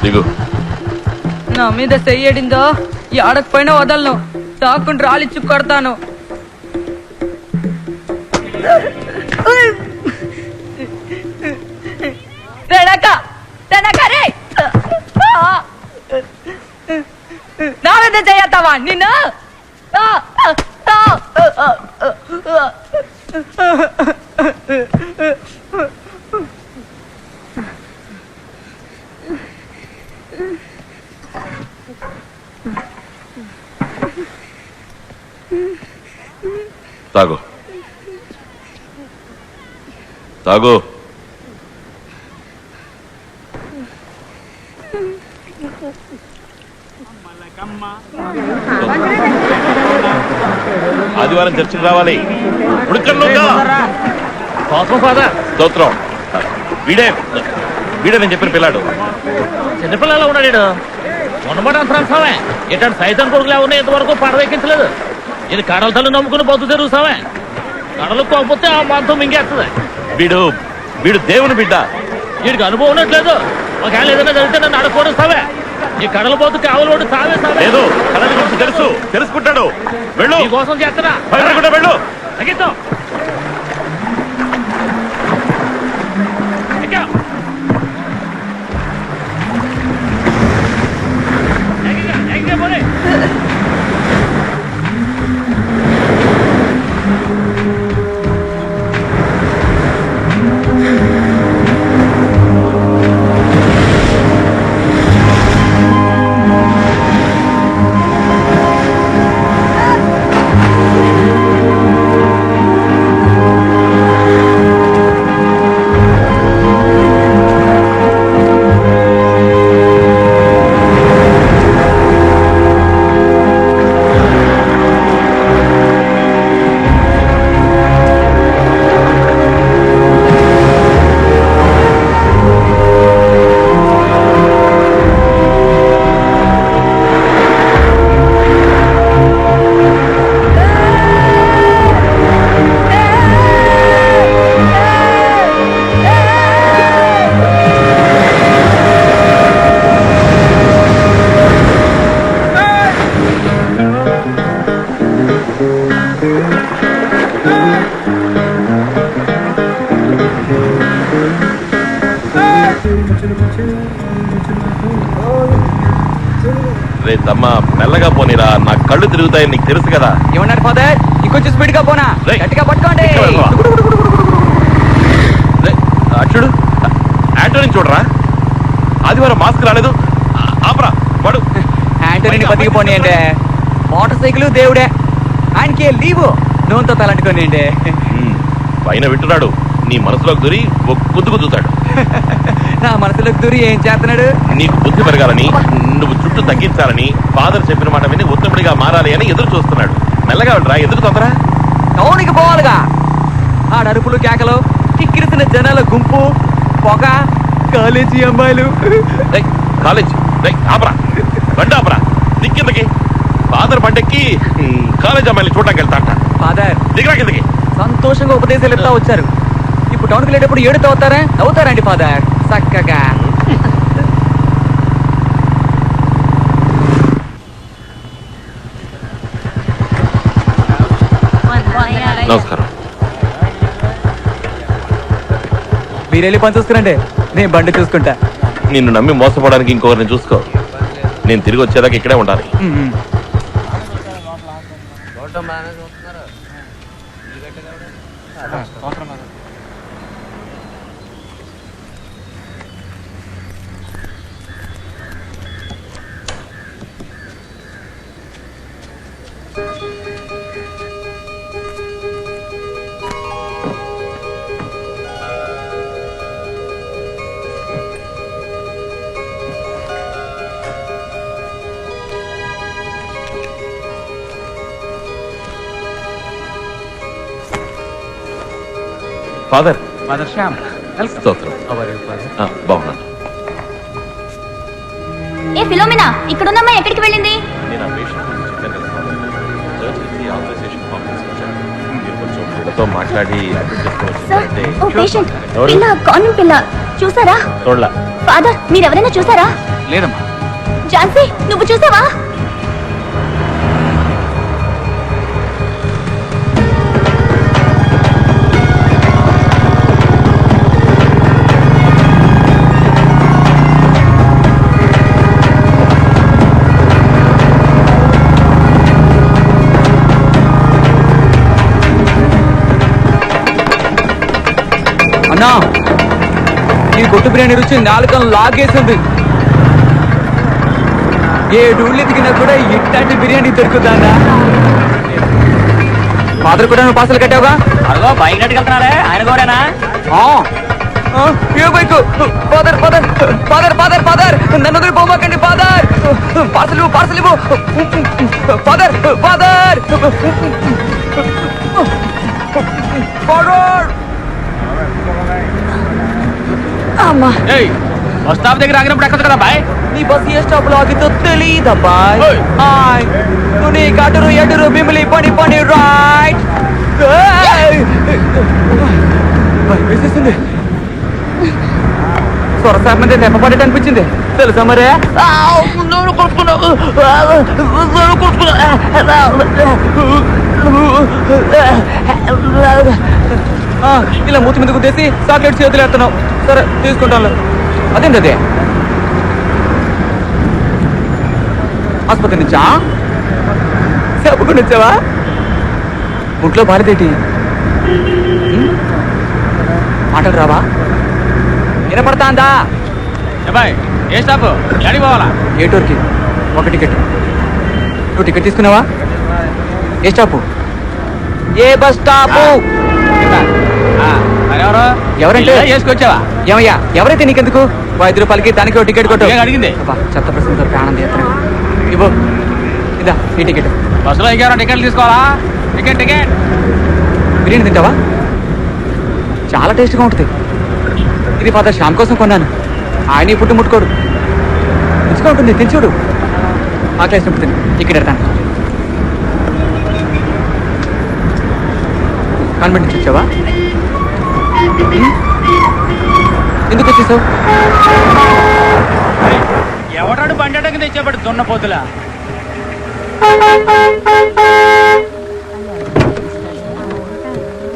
దిగు. నా మీద చెయ్యడిందో ఆడకపోయినా వదలను. తాకుండా రాలిచ్చి కొడతాను. నా మీద చెయ్యతావా నిన్ను? తాగు తాగు. ఆదివారం చర్చికి రావాలి. స్తోత్రం. వీడే వీడే నేను చెప్పిన పిల్లాడు. చిన్నపిల్లలు ఉన్నాడు. ఉన్నమాట అంతరాంశమే ఇట్లాంటి సైతం కొడుకులు ఎవరిని ఇంతవరకు పడవెక్కించలేదు. ఇది కడల తల్లి నమ్ముకుని బతు తెరుగుతావే. కడలు పోకపోతే ఆ మాంతం మింగేస్తుంది. వీడు వీడు దేవుని బిడ్డ. వీడికి అనుభవం ఉన్నట్లేదు. ఒకవేళ ఏదైనా జరిగితే నన్ను అడగకూడస్తావే. ఈ కడల పోతు కావలు ఓడి సావే సావే. లేదు కళల గురించి తెలుసు, తెలుసుకుంటాడు. వెళ్ళు. ఈ కోసం చేస్తున్నా. భయపడకుండా వెళ్ళు. తగ్గిద్దాం. రే తమ్మా మెల్లగా పోనీరా, నా కళ్ళు తిరుగుతాయని నీకు తెలుసు కదా. ఏమన్నారు ఫాదర్? ఇంకొంచెం స్పీడ్ గా పోనా? గట్టిగా పట్టుకోండి. అచ్చుడు యాంటోని చూడరా, ఆదివారం మాస్క్ రాలేదు. ఆపరా వాడు. యాంటోని బతికిపోనీ అంటే మోటార్ సైకిల్ దేవుడే, ఆయనకి లీవు నూనెతో తలంటుకోని అంటే. పైన వింటున్నాడు, నీ మనసులోకి దూరి కుద్దు కుదుతాడు. నా మనసులోకి దూరి ఏం చేస్తున్నాడు? నీకు బుద్ధి పెరగాలని, నువ్వు చుట్టూ తగ్గించాలని, ఫాదర్ చెప్పిన మాట విని ఉత్తముడిగా మారాలి అని ఎదురు చూస్తున్నాడు. మెల్లగా వెళ్ళరా, ఎందుకు తొందర? టౌన్కి పోవాలిగా. ఆ అరుపులు కేకలు, కిక్కిరిసిన జనాల గుంపు, పొగ, కాలేజీ అమ్మాయిలు. కాలేజ్ ఆపరా, బండి ఆపరా. దిక్కిందకి ఫాదర్ బండెక్కి కాలేజ్ అమ్మాయిని చూడడానికి వెళ్తాంట. ఫాదర్ దిగరా కిందకి. సంతోషంగా ఉపదేశాలు ఇస్తా వచ్చారు. ఇప్పుడు టౌన్కి వెళ్ళేటప్పుడు ఏడుతో అవుతారా? అవుతారండి ఫాదర్ చక్కగా. నమస్కారం. మీరు వెళ్ళి పని చూసుకురండి, నేను బండి చూసుకుంటా. నిన్ను నమ్మి మోసపోవడానికి ఇంకొకరిని చూసుకో. నేను తిరిగి వచ్చేదాకా ఇక్కడే ఉండాలి. ఫాదర్ ఫాదర్ శ్యామ్, స్తోత్రం. బాగున్నాను. ఏ ఫిలోమినా, ఇక్కడున్నమ్మా ఎక్కడికి వెళ్ళింది? నేను ఆ పేషెంట్ గురించి చెప్పాను కదా ఫాదర్. చర్చ్ నుంచి ఆథరైజేషన్ కాంప్లెక్స్ వచ్చాను. మీరు కొంచెం వీళ్ళతో మాట్లాడి అడ్మిట్ చేసుకోవచ్చు. ఓ పేషెంట్ పిల్ల, కాన్వెంట్ పిల్ల చూసారా? చూడలా. ఫాదర్ మీరెవరైనా చూసారా? లేదమ్మా. ఝాన్సీ నువ్వు చూసావా? అన్నా ఈ కొట్టు బిర్యానీ రుచి నాలుకం లాగేసింది. ఏ డూళ్ళు ఎదిగినా కూడా ఇట్లాంటి బిర్యానీ దొరుకుతుందా? ఫాదర్ కూడా నువ్వు పాసలు కట్టావుగా? అదిగో బైక్ నెట్టుకెళ్తున్నారే ఆయన కూడానా? Father father father father father నన్ను వదిలి పోమాకండి ఫాదర్. పార్సల్ పార్సల్ ఇవ్వు ఫాదర్ ఫాదర్ ఫాదర్. అమ్మా బస్ స్టాప్ దగ్గర ఆగినప్పుడు ఎక్కడ కదా బాయ్? నీ బస్ ఏ స్టాప్ లో ఆగితో తెలీదబ్బాయ్. నువ్వు నీ కటురు ఎడురు బిమిలి పని పని రైట్ వేసేసింది. సొరసారి మీద దెబ్బపడేట అనిపించింది తెలుసా మరే. ఇలా మూతి మీద గుద్దేసి చాక్లెట్ చేతులు ఎడుతున్నావు. సరే తీసుకుంటాను. అదేంటి అదే ఆసుపత్రి నుంచా? చెప్పుకుని వచ్చావా? ఒంట్లో బాలేదేటి? మాటలు రావా? వినపడతాందా? బాయ్ ఏ స్టాప్ ఎక్కడికి పోవాలా? ఏ టూర్కి? ఒక టికెట్. నువ్వు టికెట్ తీసుకున్నావా? ఏ స్టాపు? ఏ బస్ స్టాపు? ఎవరు ఎవరంటే చేసుకొచ్చావా? ఏమయ్యా ఎవరైతే నీకెందుకు? 5 రూపాయలకి దానికి ఒక టికెట్ కొట్టు. అడిగింది చెత్త ప్రశ్న ఆనందం ఎత్తన ఇవ్వు. ఇదా ఈ టికెట్. బస్సులో ఇంకెవరైనా టికెట్లు తీసుకోవాలా? Ticket ticket. బిర్యానీ తింటావా? చాలా టేస్ట్గా ఉంటుంది. ఇది ఫాదర్ శ్యామ్ కోసం కొన్నాను. ఆయన ఈ ఫుడ్ ముట్టుకోడు. రుచిగా ఉంటుంది. తిని చూడు. ఆకలేసినప్పుడు తిని. ఇక్కడ ఎడతాను. కాన్వెంట్ నుంచి వచ్చావా? ఎందుకు వచ్చేసావు? ఎవడాడు బండకి తెచ్చేపడు దున్నపోతులా?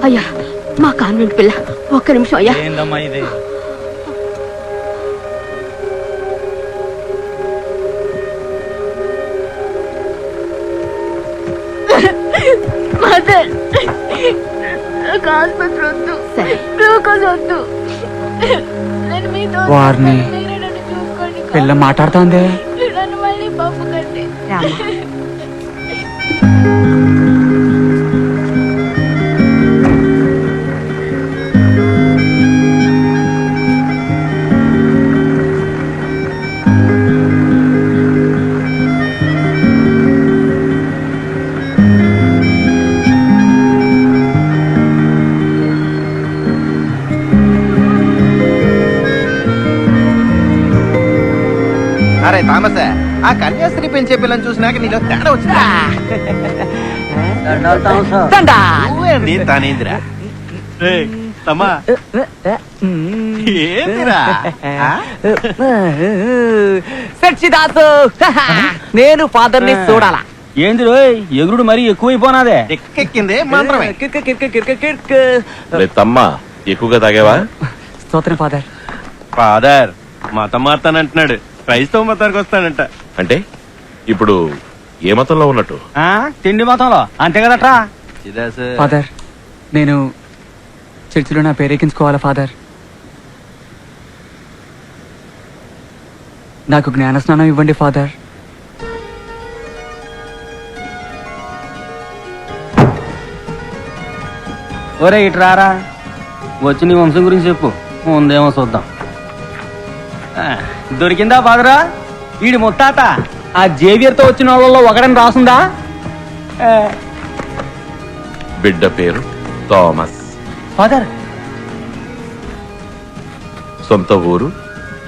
అయ్యా మా కాన్వెంట్ పిల్ల ఒక్క నిమిషం అయ్యా. ఏందమ్మా ఇది? మదర్ నాకు ఆసుపత్రి వద్దు, గ్లూకోజ్ వద్దు. నేను మీతో వారిని మీరే నన్ను చూసుకోండి. పిల్ల మాట్లాడుతోంది. నన్ను మళ్ళీ పంపకండి. అరే థామస్, ఆ కన్యాస్త్రీ పెంచే పిల్లని చూసినాక నీలో తేడా వచ్చిందా? నువ్వేంది తానేందిరా? తమ్మా ఏందిరా? సచ్చిదాసు నేను ఫాదర్ ని చూడాలా? ఏంది రోయ్ ఎగురుడు మరీ ఎక్కువైపోనాదే. ఎక్కెక్కిందే మాత్రమే. తమ్మా ఎక్కువగా తాగేవా? స్తోత్రం ఫాదర్. ఫాదర్ మతం మారుతానంటున్నాడు. క్రైస్తవ మతానికి వస్తాడంట. అంటే ఇప్పుడు ఏ మతంలో ఉన్నట్టు? తిండి మతంలో అంతే కదట్రా. ఫాదర్ నేను చర్చిలో నా పేరెక్కించుకోవాలా ఫాదర్? నాకు జ్ఞాన స్నానం ఇవ్వండి ఫాదర్. ఒరే ఇట్రారా, వచ్చి నీ వంశం గురించి చెప్పు. ముందేమో చూద్దాం. దొరికిందా ఫాదరా? వీడి ముత్తాత ఆ జేవియర్ తో వచ్చిన వాళ్ళలో ఒకడని రాసుందా? బిడ్డ పేరు థామస్. ఫాదర్ సొంత ఊరు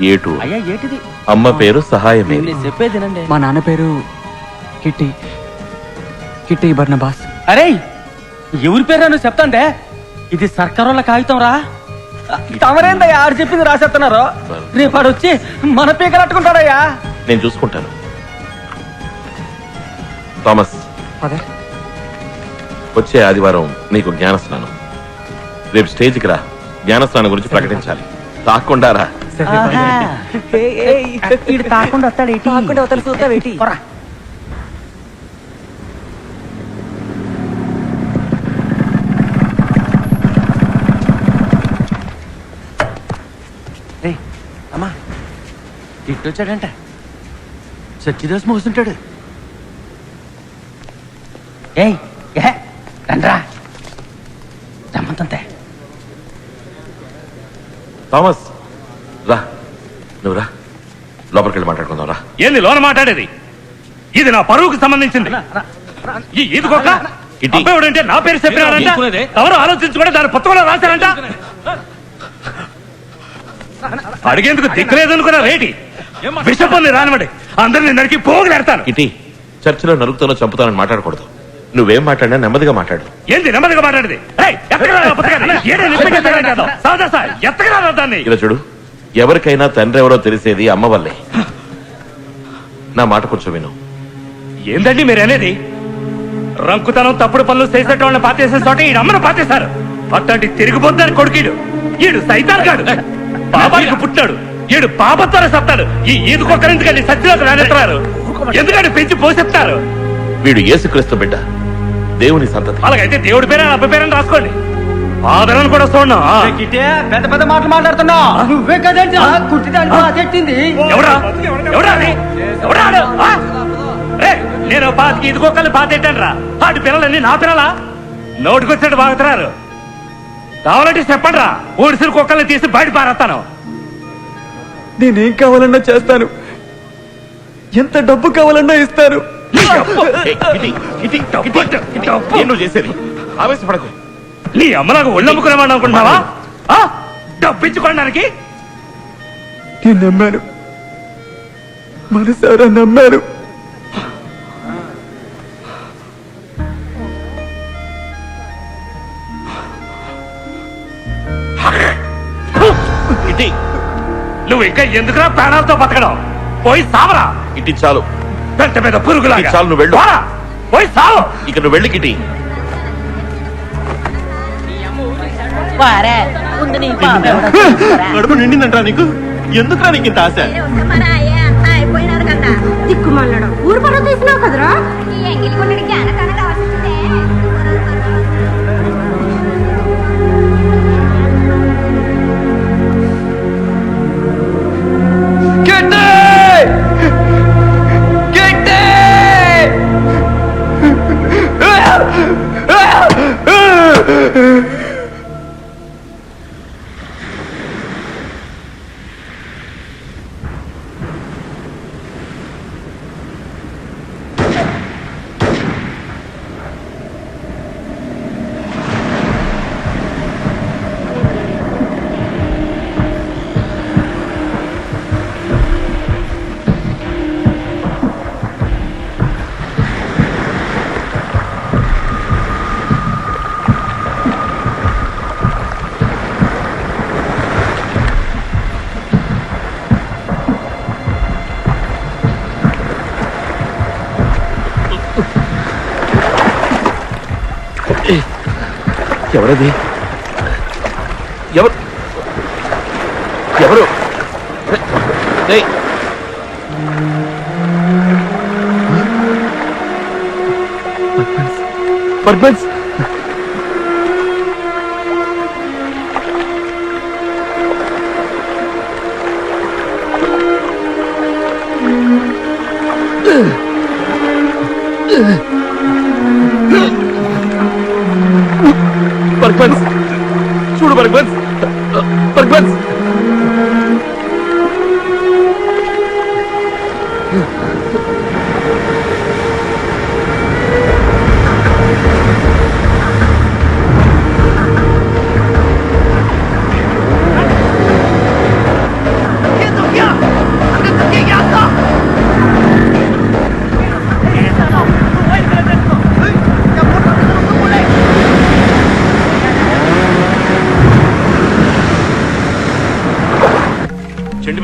ఏటూరు. అయ్యా ఏటిది? అమ్మ పేరు సహాయమేరి. నేను చెప్పేదినండి. మా నాన్న పేరు కిట్టి కిట్టి బర్నబాస్. అరే ఎవరి పేరు నువ్వు చెప్తాంటే? ఇది సర్కారోళ్ళ కాగితం రా. తమరేందయ్యా ఆడు చెప్పింది రాసేస్తున్నారు. రేపు ఆడు వచ్చి మన పీకలు అట్టుకుంటాడయ్యా. నేను చూసుకుంటాను. థామస్ ఫాదర్ వచ్చే ఆదివారం నీకు జ్ఞానస్నానం. రేపు స్టేజ్కి రా. జ్ఞానస్నానం గురించి ప్రకటించాలి. తాకుండా రా. తాకుండా వస్తాడు. ఇట్టొచ్చాడంట సచ్చిదాస్ మోస్తుంటాడు. ఏయ్ ఏ రండ్రా రమ్మంతంతే. థామస్ రా, నువ్వు రా, లోపలికి వెళ్ళి మాట్లాడుకుందాం రా. ఏంది లోన మాట్లాడేది? ఇది నా పరువుకు సంబంధించింది. ఈ ఈదుకోక అంటే నా పేరు చెప్పినారంట. ఎవరు ఆలోచించుకుంటే దాని పుస్తకంలో రాశారంట. అడిగేందుకు దిక్కులేదనుకున్నా రేటి విషపల్లి రానివ్వండి, అందరిని నరికి పోగులేడతాను. ఇటీ చర్చిలో నరుకుతానో చంపుతానని మాట్లాడకూడదు. నువ్వేం మాట్లాడినా నెమ్మదిగా మాట్లాడు. ఏంది నెమ్మదిగా మాట్లాడేది? దాన్ని ఇలా చూడు, ఎవరికైనా తండ్రి ఎవరో తెలిసేది అమ్మ వల్లే. నా మాట కొంచెం విను. ఏందండి మీరు అనేది? రంకుతనం తప్పుడు పనులు చేసేటోళ్ళని పాతేసే చోట ఈ అమ్మను పాతేశారు. అట్లాంటి తిరిగిపోద్దని కొడుకీడు ఈడు సైతాన్ గాడు. పాపానికి పుట్టాడు, ఈడు పాపత్వాల సత్తాడు. ఈ ఈదుకొక్కరిందుకని సత్యలోకి రానెత్తారు. ఎందుకంటే పెంచి పోషిస్తారు. వీడు యేసుక్రీస్తు బిడ్డ, దేవుని సంతతి. అలాగైతే దేవుడి పేరు అబ్బ పేరని రాసుకోండి. ఆదరణ కూడా చూడండి. పెద్ద పెద్ద మాటలు మాట్లాడుతున్నా. నువ్వే కదండి కుట్టింది. ఎవరా ఎవరా అది? ఎవరా ఆడు? ఆ? ఏయ్, నేను పాతికి ఇదికొక్కలు పాతెట్టాను రా. వాటి పిల్లలన్నీ నా పిల్లలా? నోటికొచ్చాడు బాగుతున్నారు. కావాలంటే చెప్పండి రా, ఊడిసిరి కుక్కల్ని తీసి బయట పారేస్తాను. నేనేం కావాలన్నా చేస్తాను, ఎంత డబ్బు కావాలన్నా ఇస్తాను. ఏం నువ్వు చేసేది? ఆవేశపడకు. నీ అమ్మలాగా ఒళ్ళమ్ముకునేవాడు అనుకుంటున్నావా? డబ్బిచ్చుకోవడానికి నేను నమ్మాను, మనసారా నమ్మాను. ఇటీ నువ్వు ఇంకా ఎందుకురా ప్రాణాలతో బతకడం? పోయి సావరా. ఇటీ చాలు, పెంట మీద పురుగులా. చాలు, నువ్వు వెళ్ళు. పోయి సావు. ఇక నువ్వు వెళ్ళి కిటీ. కడుపు నిండిందంటా నీకు? ఎందుకురా నీకు ఇంత ఆశ? దిక్కుమల్లడం ఊరు పనులు తీసినావు కదరా. ఎంగిలి కొన్నడికి అనకనగా వస్తుందే. ఎవరది? ఎవరు ఎవరు? పర్పన్స్. పర్పన్స్ చూడు, పర్పన్స్ పర్పన్స్.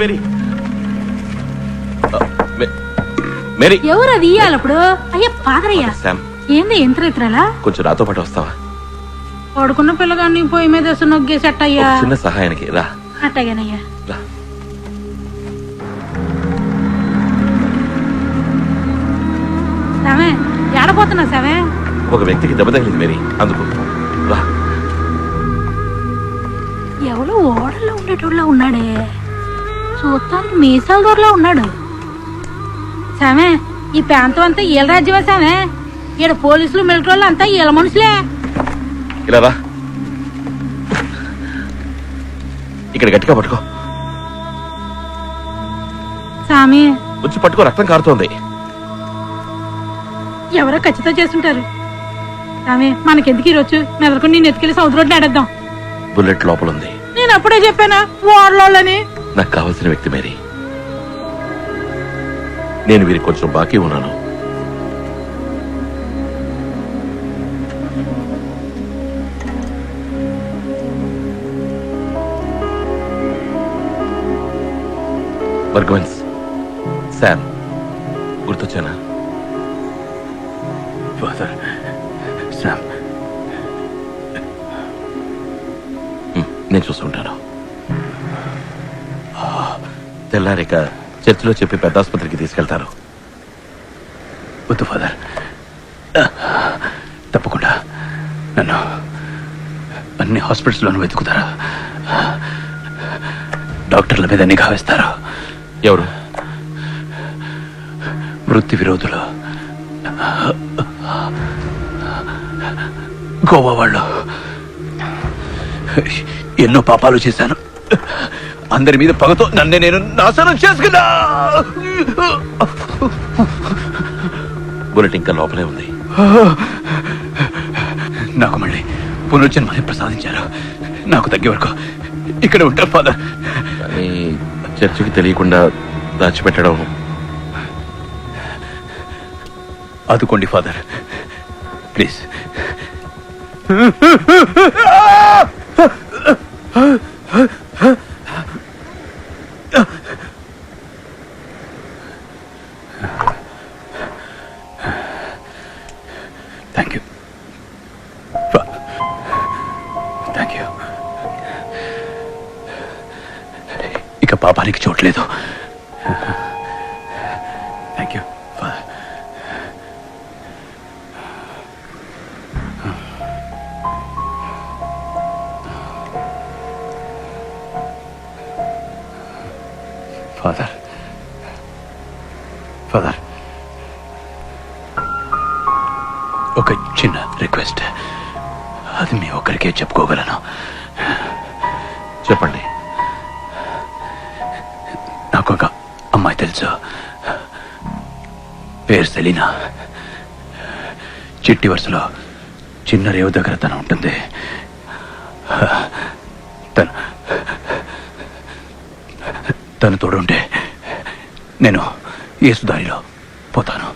Mary, Mary. ఎవరు అది ఇయ్యాలప్పుడు? అయ్యా పాదరయ్యా, ఏంది ఎంత రైతురాలా? కొంచెం నాతో పాటు వస్తావా? పడుకున్న పిల్లగాన్ని పొయ్యి మీద వేసి నొగ్గేసి అట్టయ్యా. చిన్న సహాయానికి రా. అట్టగానయ్యా. సమే ఏడపోతున్నా సమే? ఒక వ్యక్తికి దెబ్బ తగిలింది మేరీ, అందుకు రా. ఎవరో ఓడలో ఉండేటోళ్ళ ఉన్నాడే. చూస్తానికి మీసాల దూరలో ఉన్నాడు. సామే, ఈ ప్రాంతం అంతా ఈల రాజ్యమే సామే. ఈడ పోలీసులు మిలిటరీ వాళ్ళు అంతా ఈల మనుషులే. ఇలా రా, ఇక్కడ గట్టిగా పట్టుకో. సామి, వచ్చి పట్టుకో, రక్తం కారుతోంది. ఎవరో ఖచ్చితంగా చేస్తుంటారు. సామి, మనకెందుకు ఈరోజు మెదలకుండా నేను ఎత్తుకెళ్ళి సౌద్ రోడ్లు ఆడేద్దాం. బుల్లెట్ లోపల ఉంది. నేను అప్పుడే చెప్పానా వాడలోని. నాకు కావాల్సిన వ్యక్తి మేరీ. నేను వీరికి కొంచెం బాకీ ఉన్నాను. బర్గవన్స్, శామ్, గుర్తొచ్చానా? ఫాదర్, శామ్, నేను చూస్తుంటాను. తెల్లారిక చర్చిలో చెప్పి పెద్ద ఆసుపత్రికి తీసుకెళ్తారు. వద్దు ఫాదర్, తప్పకుండా నన్ను అన్ని హాస్పిటల్స్లోనూ వెతుకుతారా? డాక్టర్ల మీద నిఘా వేస్తారా? ఎవరు? వృత్తి విరోధులు, గోవా వాళ్ళు. ఎన్నో పాపాలు చేశాను. అందరి మీద పగతో నన్ను నేను నాశనం చేసుకున్నా. బుల్లెట్ ఇంకా లోపలే ఉంది. నాకు మళ్ళీ పునర్జన్మని ప్రసాదించారు. నాకు తగ్గే వరకు ఇక్కడ ఉంటారు ఫాదర్. కానీ చర్చికి తెలియకుండా దాచిపెట్టడం. ఆదుకోండి father, please. Thank you, thank you. ఇక పాపానికి చోట్లేదు. Thank you father. Father, father, ఒక చిన్న రిక్వెస్ట్. అది మీ ఒక్కరికే చెప్పుకోగలను. చెప్పండి. నాకు ఒక అమ్మాయి తెలుసు, పేరు సెలీనా. చిట్టి వరుసలో చిన్న రేవు దగ్గర తను ఉంటుంది. తను తోడుంటే నేను యేసుదారిలో పోతాను.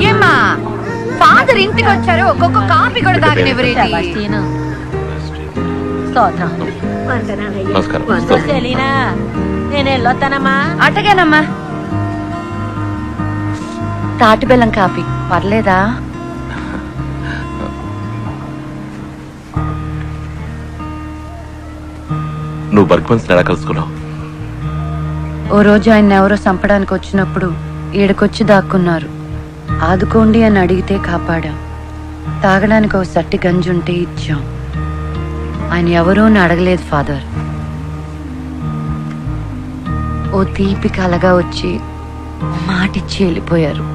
ఏమ్మా, ఫాదర్ ఇంటికి వచ్చారు, ఒక్కొక్క కాపీ కూడా తాగనివ్వరేంటి? నమస్కారం. నేను వెళ్ళొస్తానమ్మా. అటగేనమ్మా. తాటి బెల్లం కాపీ పర్లేదా? నువ్వు బర్గ్మన్స్ ఎలా కలుసుకున్నావు? ఓ రోజు ఆయన ఎవరో చంపడానికి వచ్చినప్పుడు ఈడకొచ్చి దాక్కున్నారు. ఆదుకోండి అని అడిగితే కాపాడాం. తాగడానికి ఓ సట్టి గంజుంటే ఇచ్చాం. ఆయన ఎవరూ అని అడగలేదు ఫాదర్. ఓ తీపి కలగా వచ్చి మాటిచ్చి వెళ్ళిపోయారు.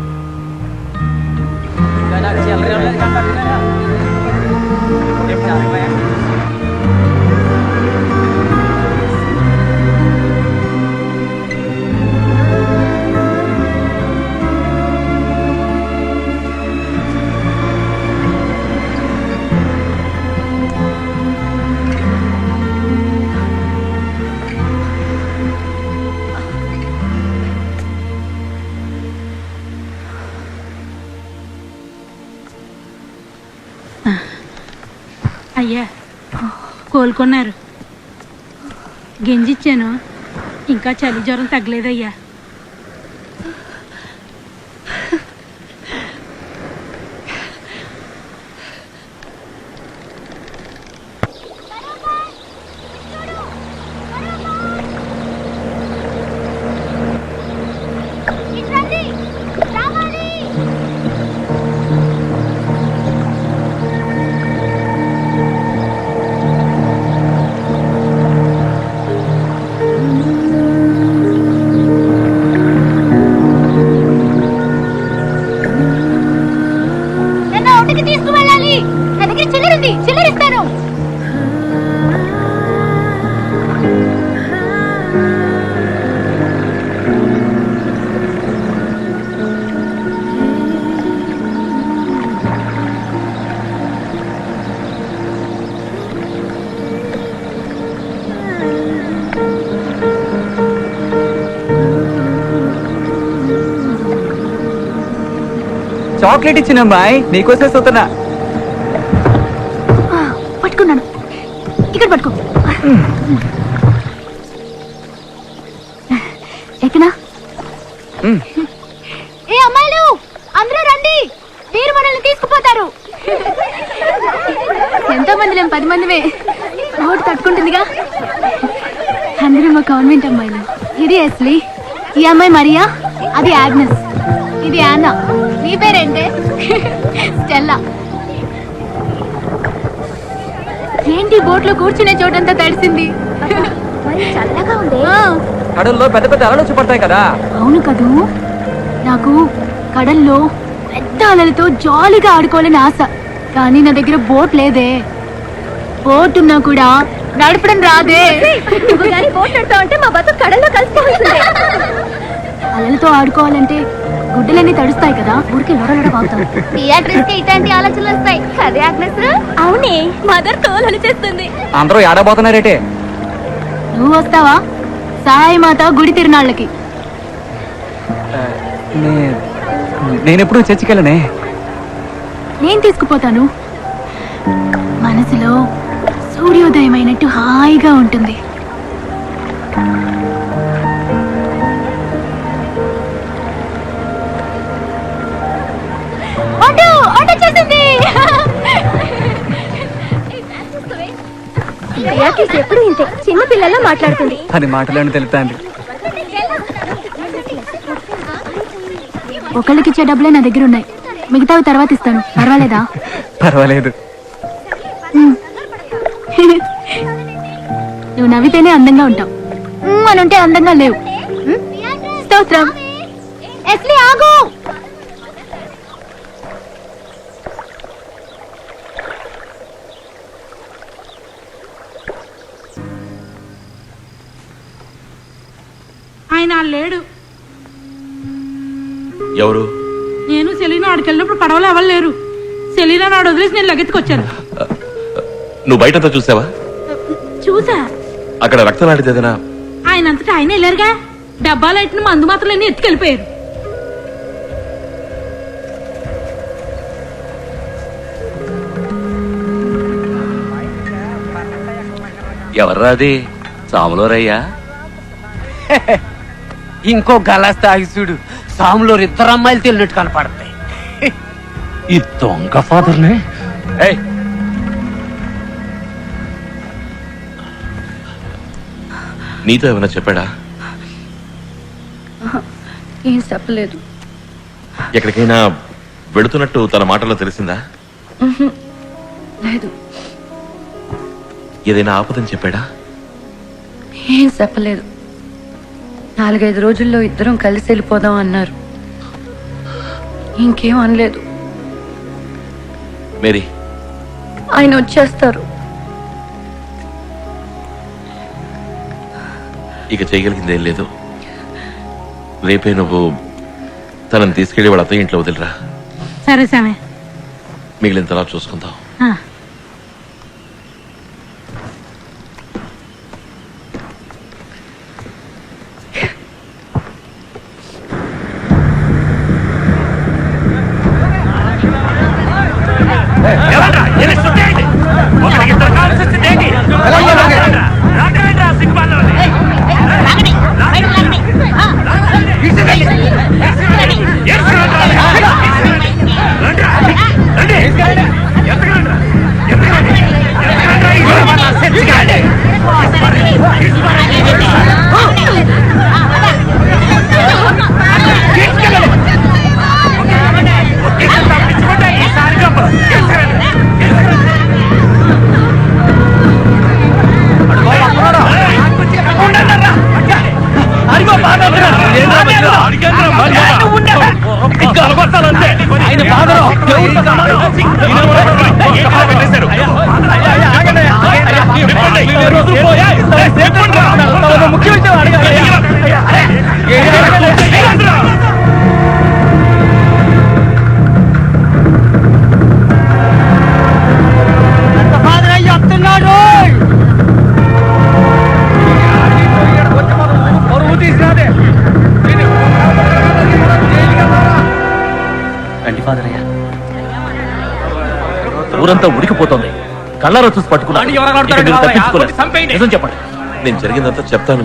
అయ్యా, కోలుకున్నారు. గింజిచ్చాను, ఇంకా చలి జ్వరం తగ్గలేదయ్యా. తీసుకువెళ్ళాలి. నా దగ్గర చిల్లరుంది, చిల్లరిస్తాను. చాక్లెట్ ఇచ్చిన అమ్మాయి నీకోసం చూస్తున్నా. పట్టుకున్నాను, ఇక్కడ పట్టుకో. ఎక్కనా? ఏ అమ్మాయిలు అందరూ రండి, వీరు మనల్ని తీసుకుపోతారు. ఎంతో మంది లేం, 10 మందిమే. రోడ్డు తట్టుకుంటుందిగా. అందరూ మా కాన్వెంట్ అమ్మాయిలు. ఇది ఎస్లీ, ఈ అమ్మాయి మరియా, అది ఆగ్నెస్, ఇది యానా. నీ పేరేంటే? స్టెల్లా. ఏంటి బోట్లో కూర్చునే చోటంతా తడిసింది. చల్లగా ఉంది. కడల్లో పెద్ద పెద్ద అలలు వచ్చి పడతాయి కదా. అవును కదూ, నాకు కడల్లో పెద్ద అలలతో జాలీగా ఆడుకోవాలని ఆశ. కానీ నా దగ్గర బోట్ లేదే. బోట్ ఉన్నా కూడా నడపడం రాదే. బోట్ నడతావంటే మా బతుకు కడల్లో కలిసిపోతుంది. అలలతో ఆడుకోవాలంటే గుడ్డలన్నీ తడుస్తాయి కదా, ఊరికి లొడలొడ బాగుతాం. థియేటర్స్ కి ఇట్లాంటి ఆలోచనలు వస్తాయి. అదే ఆగ్నెస్. అవునే, మదర్ తోలు చేస్తుంది. అందరూ ఏడబోతున్నారేటే. నువ్వు వస్తావా సాయి మాత గుడి తిరునాళ్ళకి? నేనెప్పుడు చర్చికి వెళ్ళనే. నేను తీసుకుపోతాను. మనసులో సూర్యోదయం అయినట్టు హాయిగా ఉంటుంది. ఎప్పుడు ఇంతే చిన్న పిల్లల్లో మాట్లాడుతుంది. అది మాటలను తెలుపుతాంది. ఒకళ్ళకిచ్చే డబ్బులే నా దగ్గర ఉన్నాయి, మిగతావి తర్వాత ఇస్తాను. పర్వాలేదా? పర్వాలేదు. నువ్వు నవ్వితేనే అందంగా ఉంటావు, అని ఉంటే అందంగా లేవు. స్తోత్రం. ఎస్లీ ఆగు. ఆయన లేడు. ఎవరు? నేను సెలీనా ఆడికి వెళ్ళినప్పుడు పడవలో ఎవరు లేరు. సెలీనా నాడు వదిలేసి నేను లగెత్తుకొచ్చాను. నువ్వు బయటంతా చూసావా? చూసా. అక్కడ రక్తం లాంటిదేదైనా? ఆయన అంతటా ఆయన వెళ్ళారుగా. డబ్బాలు ఎట్టిన మందు మాత్రలన్నీ ఎత్తుకెళ్ళిపోయారు. ఎవర్రా అది? సాములోరయ్యా? ఇంకో గలాస్ తాగి చూడు, సాములో 2 అమ్మాయిలు తెలినట్టు కనపడతాయి. ఈ దొంగ ఫాదర్నే. నీతో ఏమైనా చెప్పాడా? ఏం చెప్పలేదు. ఎక్కడికైనా వెళుతున్నట్టు తన మాటల్లో తెలిసిందా? లేదు. ఏదైనా ఆపదని చెప్పాడా? ఏం చెప్పలేదు. 4-5 రోజుల్లో ఇద్దరం కలిసి వెళ్ళిపోదాం అన్నారు. ఇంకేం అనలేదు. మేరీ, ఆయన వచ్చేస్తారు. ఇక చేయగలిగిందేం లేదు. రేపే నువ్వు తనని తీసుకెళ్లి వాళ్ళ అత్తయ్య ఇంట్లో వదిలిరా. సరే సామే. మిగిలిన తర్వాత చూసుకుందాం. దేవుడితో సమానం. ముఖ్య విషయం అడగాలి. రండి ఫాదర్ అయ్యా. ఊరంతా ఉడికిపోతుంది. కళ్ళారా చూసి పట్టుకున్నా. నిజం చెప్పండి. నేను జరిగిందంతా చెప్తాను.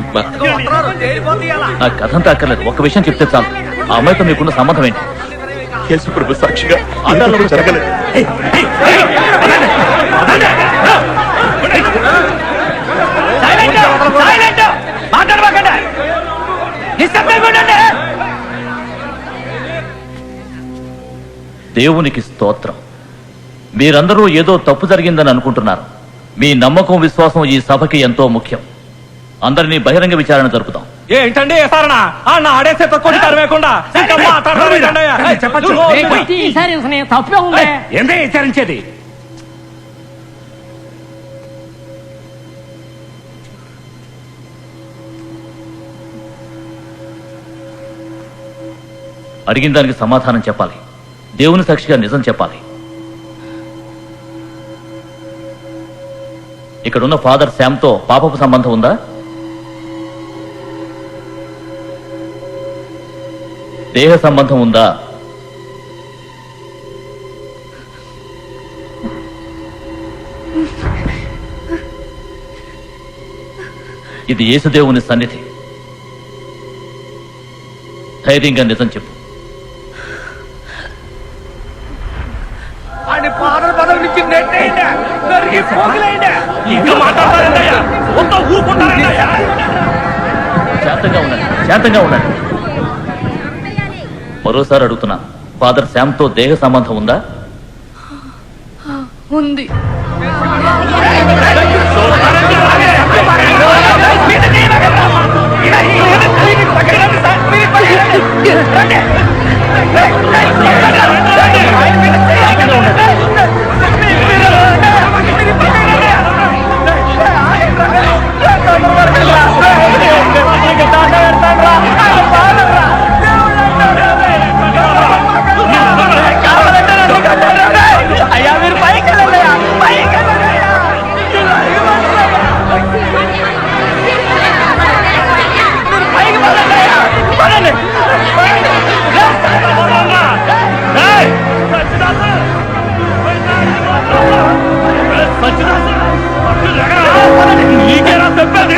ఆ కథ అంతా అక్కర్లేదు. ఒక్క విషయం చెప్తే చాలు. ఆ అమ్మాయితో మీకున్న సంబంధం ఏంటి? యేసు ప్రభు సాక్షిగా ఆధారాలు జరగలేదు. దేవునికి స్తోత్రం. మీరందరూ ఏదో తప్పు జరిగిందని అనుకుంటున్నారు. మీ నమ్మకం, విశ్వాసం ఈ సభకి ఎంతో ముఖ్యం. అందరినీ బహిరంగ విచారణ జరుపుతాం. ఏంటండి సారణ అన్న ఆడేసే తక్కువ తరవేకుండా తప్పే ఉంది. ఏందే విచారించేది? అడిగిన దానికి సమాధానం చెప్పాలి. దేవుని సాక్షిగా నిజం చెప్పాలి. ఇక్కడున్న ఫాదర్ శామ్తో పాపపు సంబంధం ఉందా? దేహ సంబంధం ఉందా? ఇది యేసుదేవుని సన్నిధి. ధైర్యంగా నిజం చెప్పు. శాంతంగా ఉండండి, శాంతంగా ఉండండి. మరోసారి అడుగుతున్నా, ఫాదర్ శామ్తో దేహ సంబంధం ఉందా? ఉంది. అయ్యా మీరు పైకి వెళ్ళయ్యా, పైకి వెళ్ళయ్యా. పైకి పడండియ్యా, పడండి. నీకేనా చెప్పేది?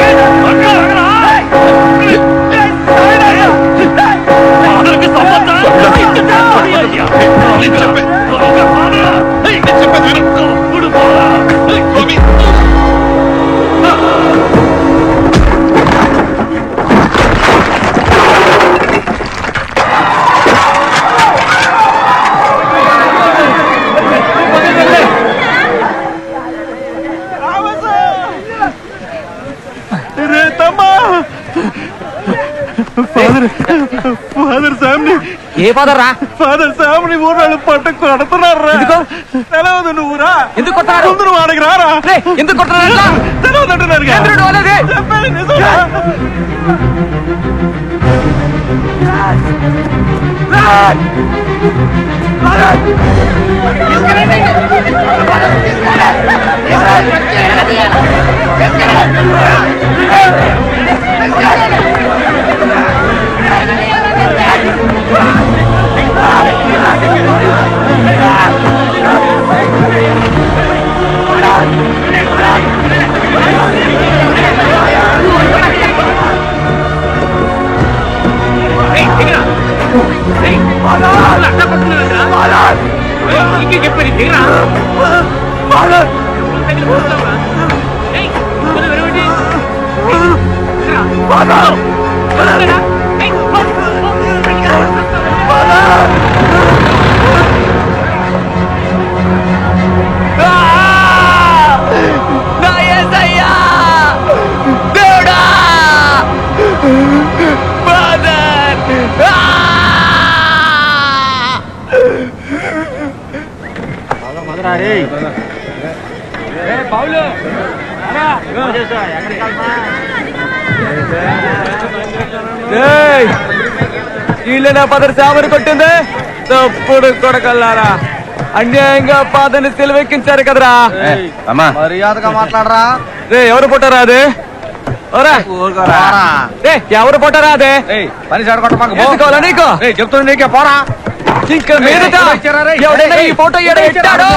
ఫాదర్ సామ్ని ఏ ఫాదర్ రా? ఫాదర్ సామ్ని ఊరాళ్ళు పట్టుకు కొడుతున్నారు. తెలవదు నువ్వురా? ఎందుకు కొట్టారు? నువ్వు వాడికి రారా? ఎందుకు కొట్టారు? తెలవదు అంటున్నారు. చెప్పండి నిజం. వీళ్ళేనా పదరు సామని కొట్టింది తప్పుడు కొడకల్లారా అన్యాయంగా పాదని సెలవెక్కించారు కదరా అమ్మా మర్యాదగా మాట్లాడరా. రే ఎవరు పుట్టారా అదే ఎవరు పుట్టారా అదే పని సరికొట్ట ఎందుకోవాలా నీకు చెప్తున్నా నీకే పోరా. ఇంకా మీదట ఎవడైనా ఈ ఫోటో ఎట్టాడో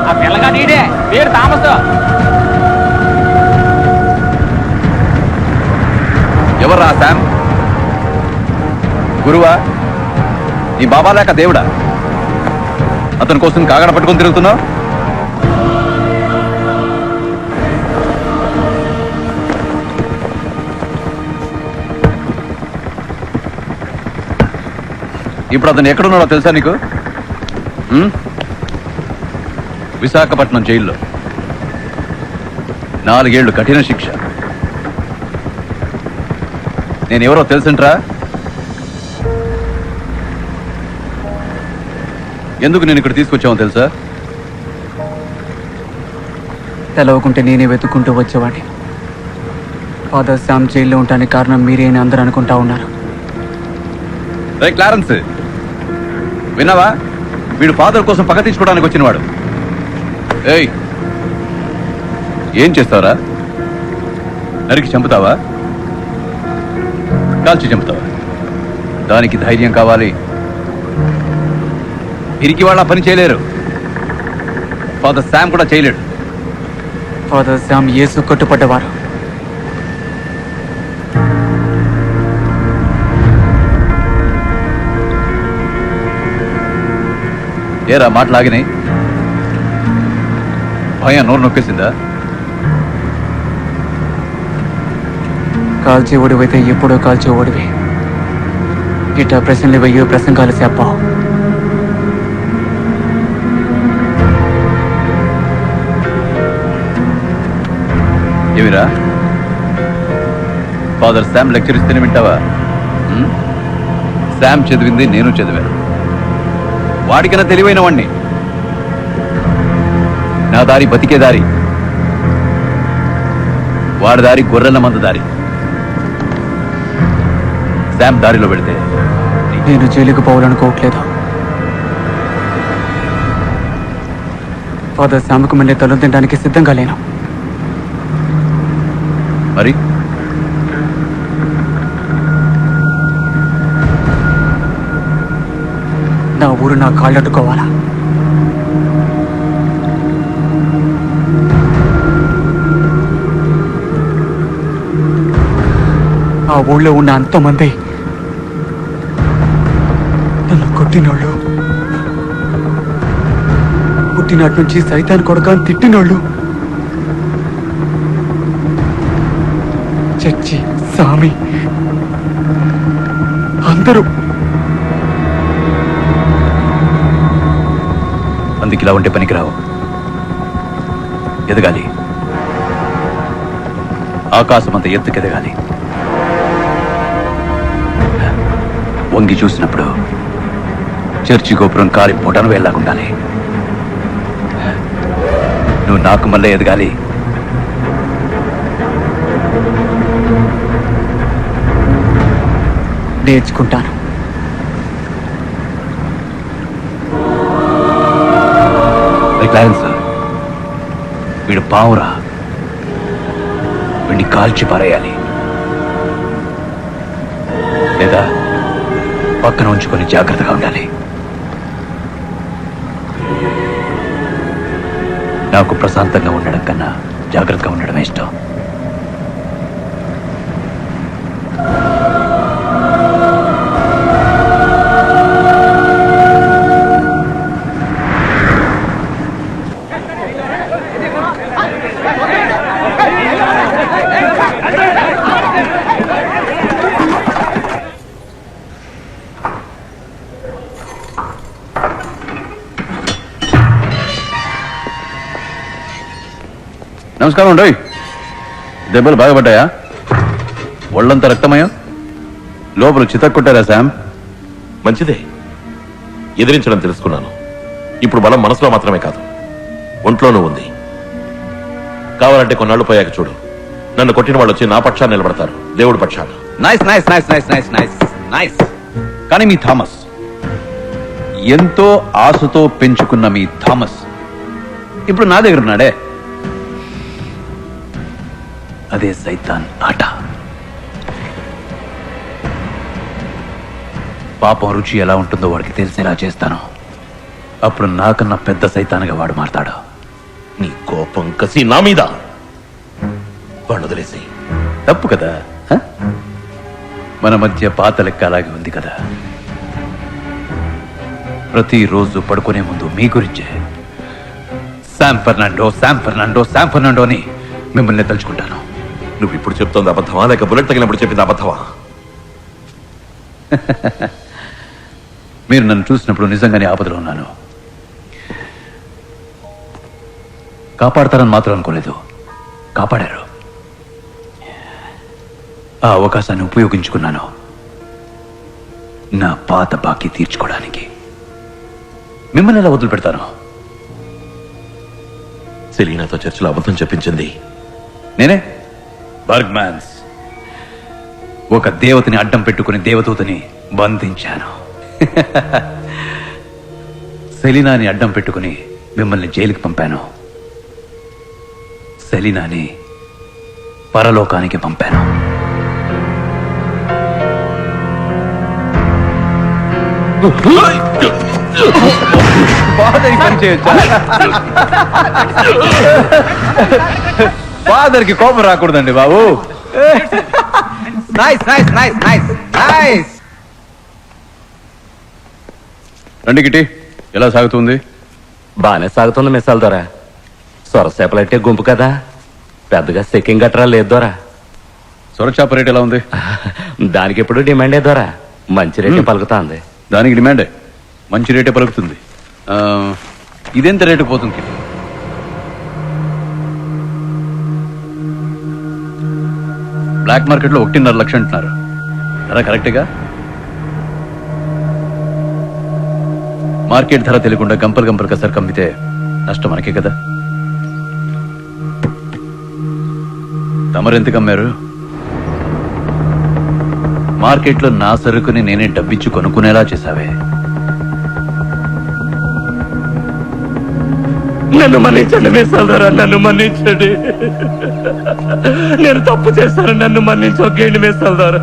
ఆ పిల్లగా నీడే పేరు తామస్. ఎవర్రా శామ్? గురువా? నీ బాబా లేక దేవుడా? అతని కోసం కాగడ పట్టుకొని తిరుగుతున్నావు? ఇప్పుడు అతను ఎక్కడున్నాడో తెలుసా నీకు? విశాఖపట్నం జైల్లో 4 ఏళ్లు కఠిన శిక్ష. నేనెవరో తెలుసుంట్రా? ఎందుకు నేను ఇక్కడ తీసుకొచ్చామో తెలుసా? తెలవకుంటే నేనే వెతుక్కుంటూ వచ్చేవాడిని. ఫాదర్ శామ్ జైల్లో ఉండడానికి కారణం మీరే అని అందరూ అనుకుంటా ఉన్నారు. రే క్లారెన్స్, విన్నావా? వీడు ఫాదర్ కోసం పగ తీసుకోవడానికి వచ్చినవాడు. ఏయ్, ఏం చేస్తావరా? నరికి చంపుతావా? కాల్చి చంపుతావా? దానికి ధైర్యం కావాలి. పిరికి వాళ్ళ పని చేయలేరు. ఫాదర్ శామ్ కూడా చేయలేడు. ఫాదర్ శామ్ యేసు కట్టుపడ్డవారు. ఏరా మాటలాగినాయి? భయం నోరు నొక్కేసిందా? కాల్చే ఒడివైతే ఎప్పుడో కాల్చే ఒడివి. ఇట్లా ప్రశ్నలు వెయ్యో ప్రసంగాలు చెప్పావు. ఏమిరా, ఫాదర్ శామ్ లెక్చర్ ఇస్తేనే వింటావా? శామ్ చదివింది నేను చదివాను. వాడికన్నా తెలివైన వాణ్ణి. నా దారి బతికే దారి, వాడి దారి గొర్రెల మంద దారి. శామ్ దారిలో పెడితే నేను జైలుకు పోవాలనుకోవట్లేదు. ఫాదర్ శామ్కు మళ్ళీ తల తినడానికి సిద్ధంగా లేను. మరి నా ఊరు నా కాళ్ళట్టుకోవాలా? ఆ ఊళ్ళో ఉన్న అంతమంది నన్ను కొట్టినోళ్ళు, పుట్టినట్టు నుంచి సైతాన్ కొడక తిట్టినోళ్ళు, చచ్చి సామి అందరూ అందుకు ఇలా ఉంటే పనికిరావు. ఎదగాలి, ఆకాశం అంత ఎత్తుకెదగాలి. వంగి చూసినప్పుడు చర్చి గోపురం కాలి పొటను వెళ్ళాకుండాలి. నువ్వు నాకు మళ్ళీ ఎదగాలి. నేర్చుకుంటాను. వీడు పావురా, వీడిని కాల్చి పారేయాలి, లేదా పక్కన ఉంచుకొని జాగ్రత్తగా ఉండాలి. నాకు ప్రశాంతంగా ఉండడం కన్నా జాగ్రత్తగా ఉండడమే ఇష్టం. నమస్కారం అండి. దెబ్బలు బాగా పడ్డాయా? ఒళ్ళంతా రక్తమయం, లోపల చితక్కొట్టారా శామ్? మంచిదే, ఎదిరించడం తెలుసుకున్నాను. ఇప్పుడు బలం మనసులో మాత్రమే కాదు, ఒంట్లోనూ ఉంది. కావాలంటే కొన్నాళ్ళు పోయాక చూడు, నన్ను కొట్టిన వాళ్ళు వచ్చి నా పక్షాన్ని నిలబడతారు, దేవుడి పక్షాన్ని. Nice nice nice nice nice nice nice. కానీ మీ థామస్, ఎంతో ఆశతో పెంచుకున్న మీ థామస్ ఇప్పుడు నా దగ్గర ఉన్నాడే. అదే సైతాన్ ఆట. పాపం రుచి ఎలా ఉంటుందో వాడికి తెలిసేలా చేస్తాను. అప్పుడు నాకన్నా పెద్ద సైతాన్గా వాడు మారతాడు. నీ కోపం కసి నా మీద, వాడు వదిలేసి. తప్పు కదా, హ? మన మధ్య పాత లెక్క అలాగే ఉంది కదా. ప్రతిరోజు పడుకునే ముందు మీ గురించే Sam Fernando Sam Fernando Sam Fernando అని మిమ్మల్ని తలుచుకుంటాను. నువ్వు ఇప్పుడు చెప్తోంది అబద్ధమా, లేక బుల్లెట్ తగినప్పుడు చెప్పింది అబద్ధమా? మీరు నన్ను చూసినప్పుడు నిజంగానే ఆపదలో ఉన్నాను. కాపాడతారని మాత్రం అనుకోలేదు, కాపాడారు. ఆ అవకాశాన్ని ఉపయోగించుకున్నాను, నా పాత బాకీ తీర్చుకోవడానికి. మిమ్మల్ని ఎలా వదిలిపెడతాను? సెలీనాతో చర్చలో అబద్ధం చెప్పించింది నేనే. బర్గ్మాన్స్, ఒక దేవతని అడ్డం పెట్టుకుని దేవదూతని బంధించాను. సెలీనాని అడ్డం పెట్టుకుని మిమ్మల్ని జైలుకి పంపాను. సెలీనాని పరలోకానికి పంపాను. ఫాదర్కి కోపం రాకూడదండి బాబు. Nice nice nice nice nice. రండి కిటి, ఎలా సాగుతుంది? బానే సాగుతుంది మిసాల్ దొరా. సొరసేపలట్టే గుంపు కదా, పెద్దగా సెకింగ్ గట్రా లేదు దొరా. సొరచాప రేట్ ఎలా ఉంది? దానికి ఎప్పుడు డిమాండే దొరా, మంచి రేటే పలుకుతా ఉంది. దానికి డిమాండే, మంచి రేటే పలుకుతుంది. ఇదెంత రేటు పోతుంది? బ్లాక్ మార్కెట్లో 1.5 లక్షలు అంటున్నారు. ధర కరెక్ట్గా? మార్కెట్ ధర తెలియకుండా గంపలు గంపలు కసరు కమ్మితే నష్టం మనకే కదా. తమరెందుకు అమ్మారు? మార్కెట్లో నా సరుకుని నేనే డబ్బిచ్చి కొనుక్కునేలా చేశావే. నన్ను మన్నించండి మేసాల్దారా, నన్ను మన్నించండి. నేను తప్పు చేశాను, నన్ను మన్నించొగ్గేండి మేసాల్దారా.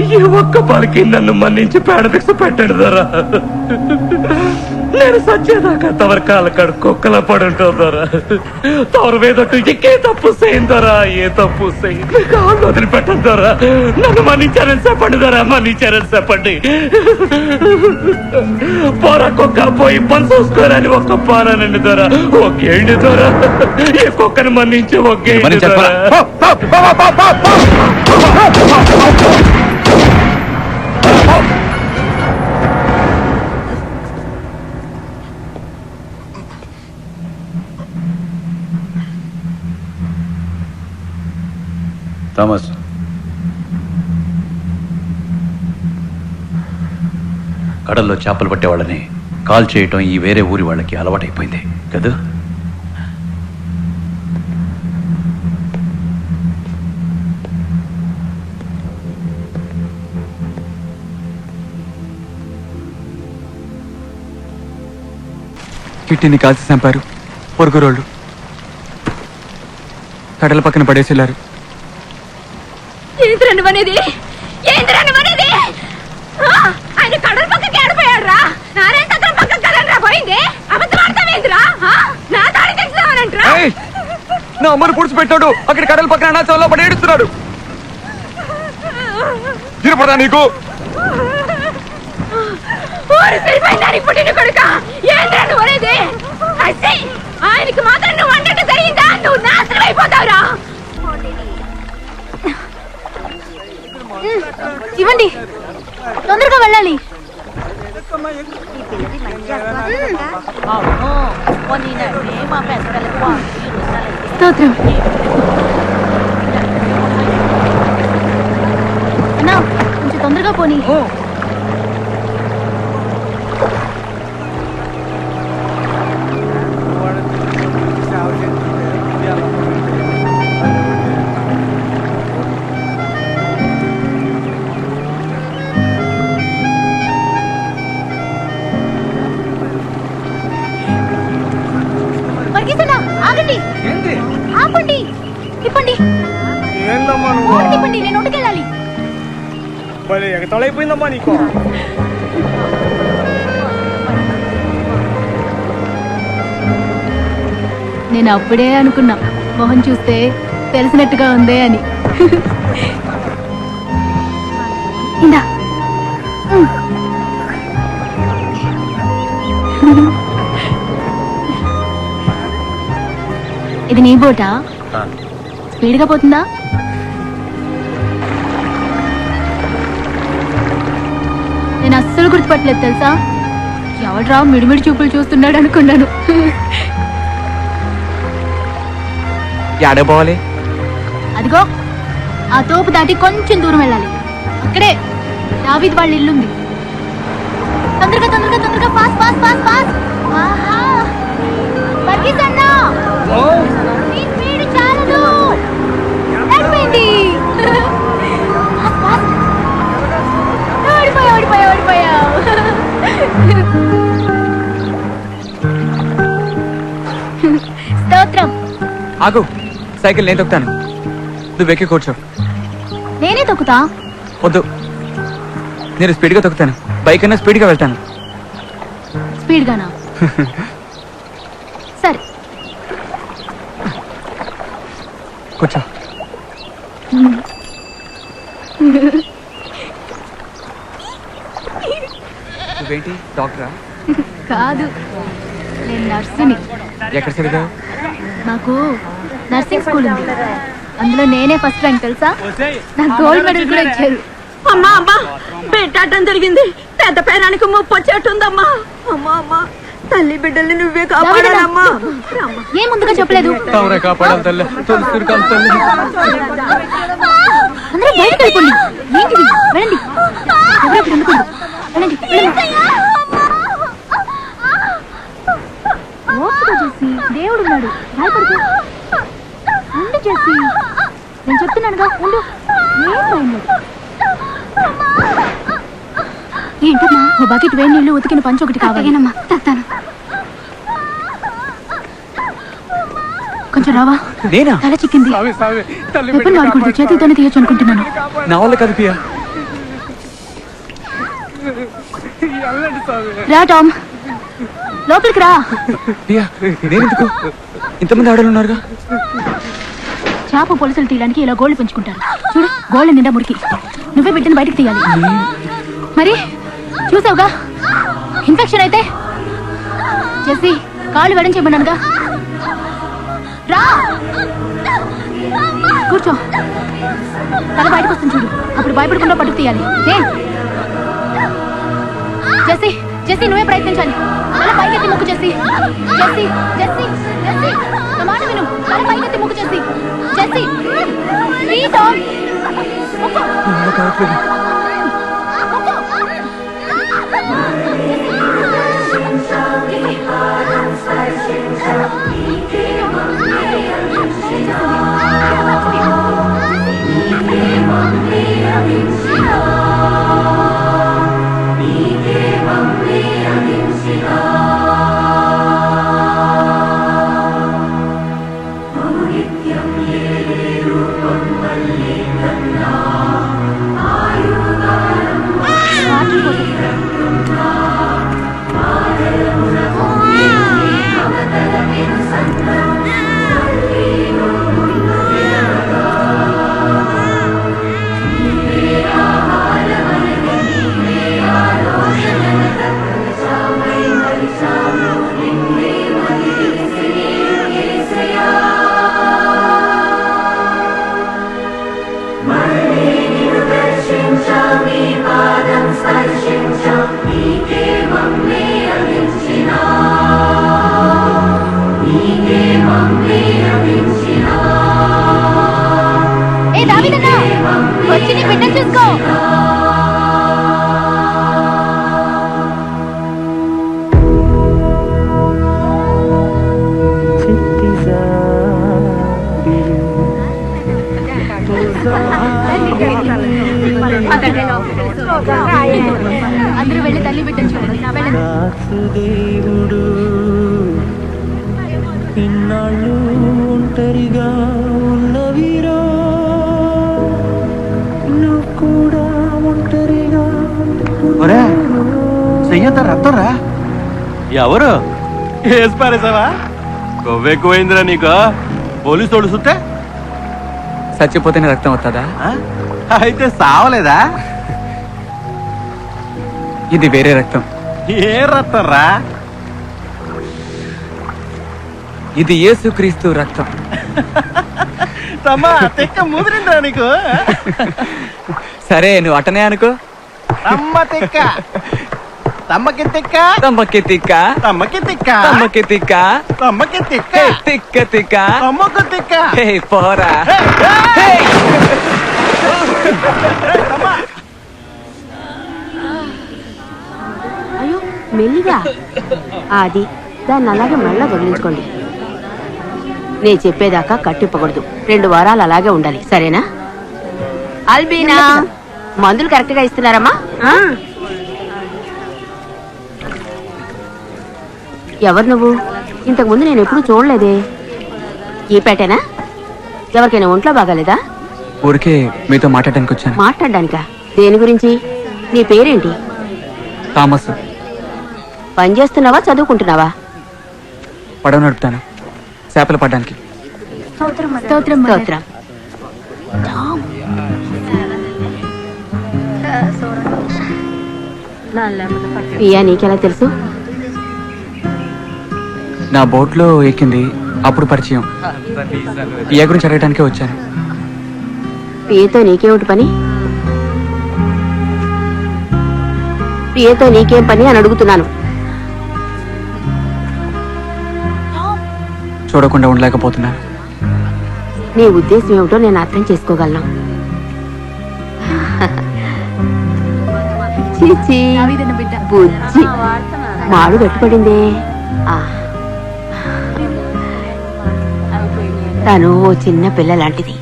ఈ ఒక్క పనికి నన్ను మన్నించి పేడ భిక్ష పెట్టండి ధర. నేను సచ్చేదాకా తవర కాళ్ళ కాడ కుక్కలా పడుంటుందరా. తవర వేదట్టు ఇంకే తప్పు చేయిందరా, ఏ తప్పు చేయి కాళ్ళు వదిలిపెట్టద్దారా. నన్ను మన్నించారని చెప్పండి ధర, మన్నించారని చెప్పండి. పొర కుక్క పోయి పని చూసుకోరని ఒక్క పారానండి ధర. ఒకేండి ధర, ఈ కుక్కని మన్నించి ఒకేండి ధర. థామస్, కడల్లో చేపలు పట్టేవాళ్ళని కాల్ చేయటం ఈ వేరే ఊరి వాళ్ళకి అలవాటైపోయింది కదా. కిట్టిని కాల్చి చంపారు పొరుగురోళ్ళు. కడల పక్కన పడేసేలారు. ఆయన కడల పక్కకి ఆడిపోయాడు రా. నారాయణ చక్రం పక్కకి కదలరా పోయింది. అబద్ధమాడతావేంద్రా? నా తాడి తెచ్చావనంట్రా. నా అమ్మను పుడిచిపెట్టాడు. అక్కడ కడల పక్కన అనాచంలో పడి ఏడుస్తున్నాడు. తిరుపడా నీకు పుట్టిన కొడుక ఏంద్రా నువ్వు అనేది? ఆయనకి మాత్రం నువ్వు అన్నట్టు జరిగిందా? నువ్వు నాశనం అయిపోతావురా. ఇవ్వండి, తొందరగా వెళ్ళాలి. స్తోత్రం. అన్నా, కొంచెం తొందరగా పోనీ. ఆగండి, ఆపండి, తిప్పండి, తిప్పండి, నేను ఒంటికెళ్ళాలి. ఎగతాళైపోయిందమ్మా నీకు. నేను అప్పుడే అనుకున్నా మొహం చూస్తే తెలిసినట్టుగా ఉందే అని. ఇందా. ఇది నీ బోటా? స్పీడ్గా పోతుందా? నేను అస్సలు గుర్తుపట్టలేదు తెలుసా. ఎవడ్రా మిడిమిడి చూపులు చూస్తున్నాడు అనుకున్నాను. పోవాలి. అదిగో ఆ తోపు దాటి కొంచెం దూరం వెళ్ళాలి. అక్కడే దావీద్ వాళ్ళ ఇల్లుంది. తొందరగా తొందరగా తొందరగా, పాస్ పాస్ పాస్ పాస్. ఆహా, పరిగెత్తన్నా. నీ స్పీడ్ చాలదు. అయిపోయింది. Pass pass. ఓడిపోయా ఓడిపోయా ఓడిపోయా. స్తోత్రం. ఆగు, సైకిల్ నేను తొక్కుతాను, నువ్వు ఎక్కి కూర్చో. నేనే తొక్కుతా. వద్దు, నేను స్పీడ్గా తొక్కుతాను. బైక్ అయినా స్పీడ్గా వెళ్తాను. స్పీడ్ గానా? సరే కూర్చో. నువ్వేంటి డాక్టరా? కాదు, నేను నర్సుని. ఎక్కడ చదివావు? నాకు నర్సింగ్ స్కూల్ ఉంది, అందులో నేనే ఫస్ట్ ర్యాంక్ తెలుసా. నాకు గోల్డ్ మెడల్ కూడా ఇచ్చారు. అమ్మా అమ్మా, పెట్టాటం జరిగింది. పెద్ద పేరానికి ముప్పు వచ్చేట్టుందమ్మా. అమ్మా అమ్మా, తల్లి బిడ్డల్ని నువ్వే కాపాడాలమ్మా. ఏం ముందుగా చెప్పలేదు? కాపాడాలి తల్లి. అందరూ బయటకు వెళ్ళిపోండి. ఏంటిది? వెళ్ళండి, ఎవరు ఉండకూడదు. వెళ్ళండి వెళ్ళండి. ఓపిక చేసి, దేవుడు ఉన్నాడు, భయపడుతూ ఉండు చేసి. నేను చెప్తున్నానుగా, ఉండు. ఏంటమ్మా, ఓ బకెట్ వేడి నీళ్ళు ఉతికిన పంచ ఒకటి కావాలేనమ్మా. తెస్తాను. కొంచెం రావా నేనా? తల చిక్కింది వెపన్ వాడకూడదు చేతులతోనే తీయొచ్చు అనుకుంటున్నాను నా వల్ల కాదు పియా. రా టామ్ లోపలికి రా పియా నేనెందుకు? ఇంతమంది ఆడలు ఉన్నారుగా. చేప పొలుసులు తీయడానికి ఇలా గోళ్ళు పెంచుకుంటారు చూడు గోళ్ళ నిండా మురికి నువ్వే బిడ్డను బయటకు తీయాలి మరి చూసావుగా ఇన్ఫెక్షన్ అయితే చేసి కాళ్ళు వెడం చేయమన్నానుగా రా కూర్చో తల బయటకు వస్తుంది చూడు అప్పుడు భయపడకుండా పట్టుకు తీయాలి జెస్సీ జెస్సీ నువ్వే ప్రయత్నించాలి తల పైకెత్తి ముక్కు జెస్సీ జెస్సీ జెస్సీ జెస్సీ నా మాట విను తల పైకెత్తి ముక్కు జెస్సీ జెస్సీ ప్లీజ్ టామ్ వచ్చి నీ బిడ్డ చూసుకో అందరూ వెళ్ళి తల్లి బిడ్డను చూడండి ఇన్నాళ్ళు ఒంటరిగా ఉన్నవిరా నువ్వు కూడా ఒంటరిగా చెయ్యంత రక్తరా ఎవరు వేసి పారేసావా కొవ్వెక్కువైందిరా నీకు పోలీసు తోడు సుత్తే చచ్చిపోతేనే రక్తం వస్తుందా? అయితే సావలేదా? ఇది వేరే రక్తం. ఏ రక్తం రా? ఇది యేసుక్రీస్తు రక్తం. తమ్మా తెక్క ముదిరిందా నీకు? సరే నువ్వు అటనే అనుకో. తమ్మ తెక్క తమ్మకి తెక్క తమ్మకి తిక్క తమ్మకి తెక్క తమ్మకి తిక్క తమ్మకి తెక్క తిక్క తిక్క తమ్మకు తెక్క హే పోరా. అయ్యో మెల్లిగా అది దాన్ని అలాగే మళ్ళా వదిలించుకోండి నేను చెప్పేదాకా కట్టిప్పకూడదు 2 వారాలు అలాగే ఉండాలి సరేనా? అల్బీనా మందులు కరెక్ట్ గా ఇస్తున్నారమ్మా? ఎవరు నువ్వు? ఇంతకు ముందు నేను ఎప్పుడు చూడలేదే. ఈ పేటేనా? ఎవరికైనా ఒంట్లో బాగాలేదా? ఊరికే మీతో మాట్లాడడానికి వచ్చాను. మాట్లాడడానికా? దేని గురించి? నీ పేరేంటి? థామస్. పని చేస్తున్నావా చదువుకుంటున్నావా? పడవ నడుపుతాను చేపలు పడ్డానికి. స్తోత్రం. పియా నీకెలా తెలుసు? నా బోట్లో ఎక్కింది అప్పుడు పరిచయం. పియా గురించి అడగడానికే వచ్చాను. పియతో నీకేమిటి పని? పియతో నీకేం పని అని అడుగుతున్నాను. చూడకుండా ఉండలేకపోతున్నాను. నీ ఉద్దేశం ఏమిటో నేను అర్థం చేసుకోగలను. చీచీ, బుజ్జి మాడు గట్టిపడిందే. తను ఓ చిన్న పిల్ల లాంటిది.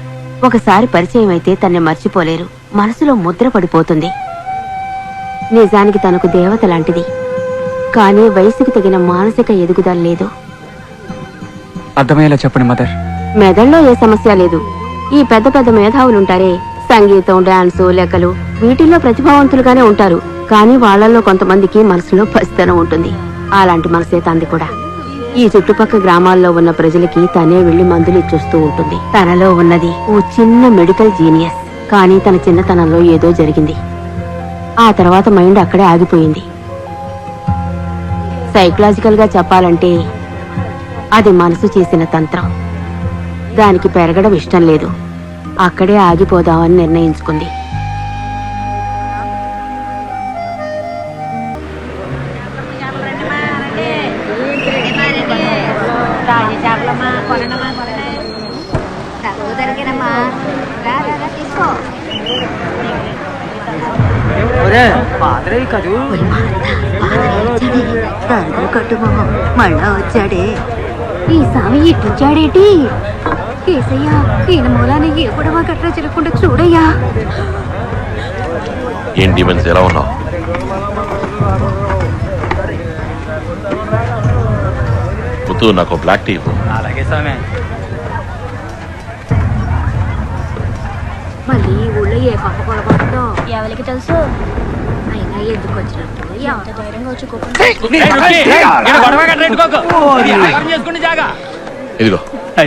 ఒకసారి పరిచయం అయితే తన్ని మర్చిపోలేరు. మనసులో ముద్ర పడిపోతుంది. నిజానికి తనకు దేవత లాంటిది. కానీ వయసుకు తగిన మానసిక ఎదుగుదల లేదు. అర్థమయ్యేలా చెప్పండి మదర్. మెదడులో ఏ సమస్య లేదు. ఈ పెద్ద పెద్ద మేధావులుంటారే, సంగీతం, డాన్సు, లెక్కలు, వీటిల్లో ప్రతిభావంతులుగానే ఉంటారు. కానీ వాళ్ళల్లో కొంతమందికి మనసులో పసితనం ఉంటుంది. అలాంటి మనసే తంది కూడా. ఈ చుట్టుపక్కల గ్రామాల్లో ఉన్న ప్రజలకి తనే వెళ్లి మందులు ఇచ్చొస్తూ ఉంటుంది. తనలో ఉన్నది ఓ చిన్న మెడికల్ జీనియస్. కానీ తన చిన్నతనంలో ఏదో జరిగింది. ఆ తర్వాత మైండ్ అక్కడే ఆగిపోయింది. సైకలాజికల్ గా చెప్పాలంటే అది మనసు చేసిన తంత్రం. దానికి పెరగడం ఇష్టం లేదు. అక్కడే ఆగిపోదామని నిర్ణయించుకుంది. మళ్ళా వచ్చాడే ఈ స్వామి ఇట్టించాడేటి? కేసయ్యా, ఈయన మూలాన్ని ఏ గొడవ గట్రా జరగకుండా చూడయ్యా. ఏం డిమెన్స్ ఎలా ఉన్నావు? ముత్తు, నాకు బ్లాక్ టీ ఇవ్వు. అలాగే స్వామి. మళ్ళీ ఈ ఊళ్ళో ఏ పక్క పొడబడుతుందో ఎవరికి తెలుసు. అయినా ఎందుకు వచ్చినట్టు ఎంత ధైర్యంగా వచ్చి ఇదిగో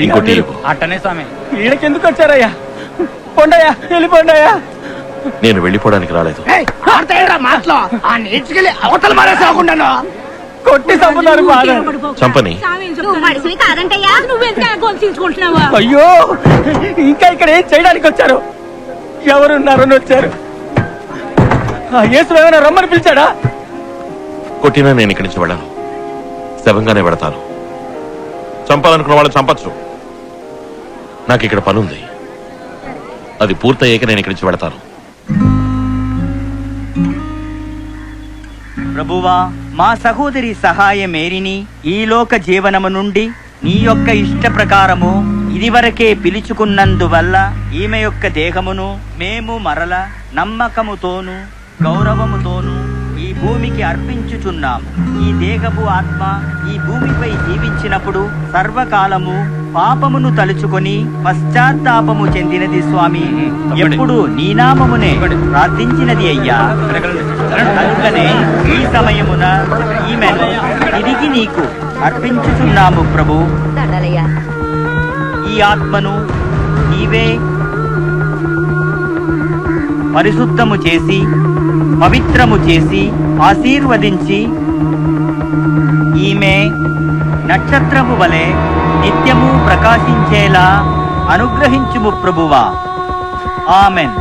ఇంకో టీ ఇవ్వు. అట్టనే స్వామి. వీళ్ళకెందుకు వచ్చారయ్యా? పొండయ్యా, వెళ్ళిపోండయ్యా. నేను వెళ్ళిపోవడానికి రాలేదు. కొట్టి చంపుతారు. చంపని. కాదంటయ్యా, నువ్వెందుకు గొంతుకుంటున్నావా? అయ్యో, ఇంకా ఇక్కడ ఏం చేయడానికి వచ్చారు? ఎవరున్నారని వచ్చారు? యేసు ఏమైనా రమ్మని పిలిచాడా? కొట్టినా నేను ఇక్కడి నుంచి వెళ్ళాను. శవంగానే వెడతాను. చంపాలనుకున్న వాళ్ళని చంపచ్చు. నాకు ఇక్కడ పనుంది. అది పూర్తయ్యాక నేను ఇక్కడి నుంచి వెడతాను. ప్రభువా, మా సహోదరి సహాయ మేరిని ఈ లోక జీవనము నుండి నీ యొక్క ఇష్ట ప్రకారము ఇదివరకే పిలుచుకున్నందువల్ల ఈమె యొక్క దేహమును మేము మరల నమ్మకముతోను గౌరవముతోను ఈ భూమికి అర్పించుచున్నాము. ఈ దేహపు ఆత్మ ఈ భూమిపై జీవించినప్పుడు సర్వకాలము పాపమును తలుచుకొని పశ్చాత్తాపము చెందినది స్వామి. ఎప్పుడు నీ నామమునే ప్రార్థించినది అయ్యా. కనుకనే ఈ సమయమున ఈమెను తిరిగి నీకు అర్పించుచున్నాము ప్రభు. ఈ ఆత్మను నీవే పరిశుద్ధము చేసి పవిత్రము చేసి ఆశీర్వదించి ఈమె నక్షత్రము వలె నిత్యము ప్రకాశించేలా అనుగ్రహించుము ప్రభువా. ఆమెన్.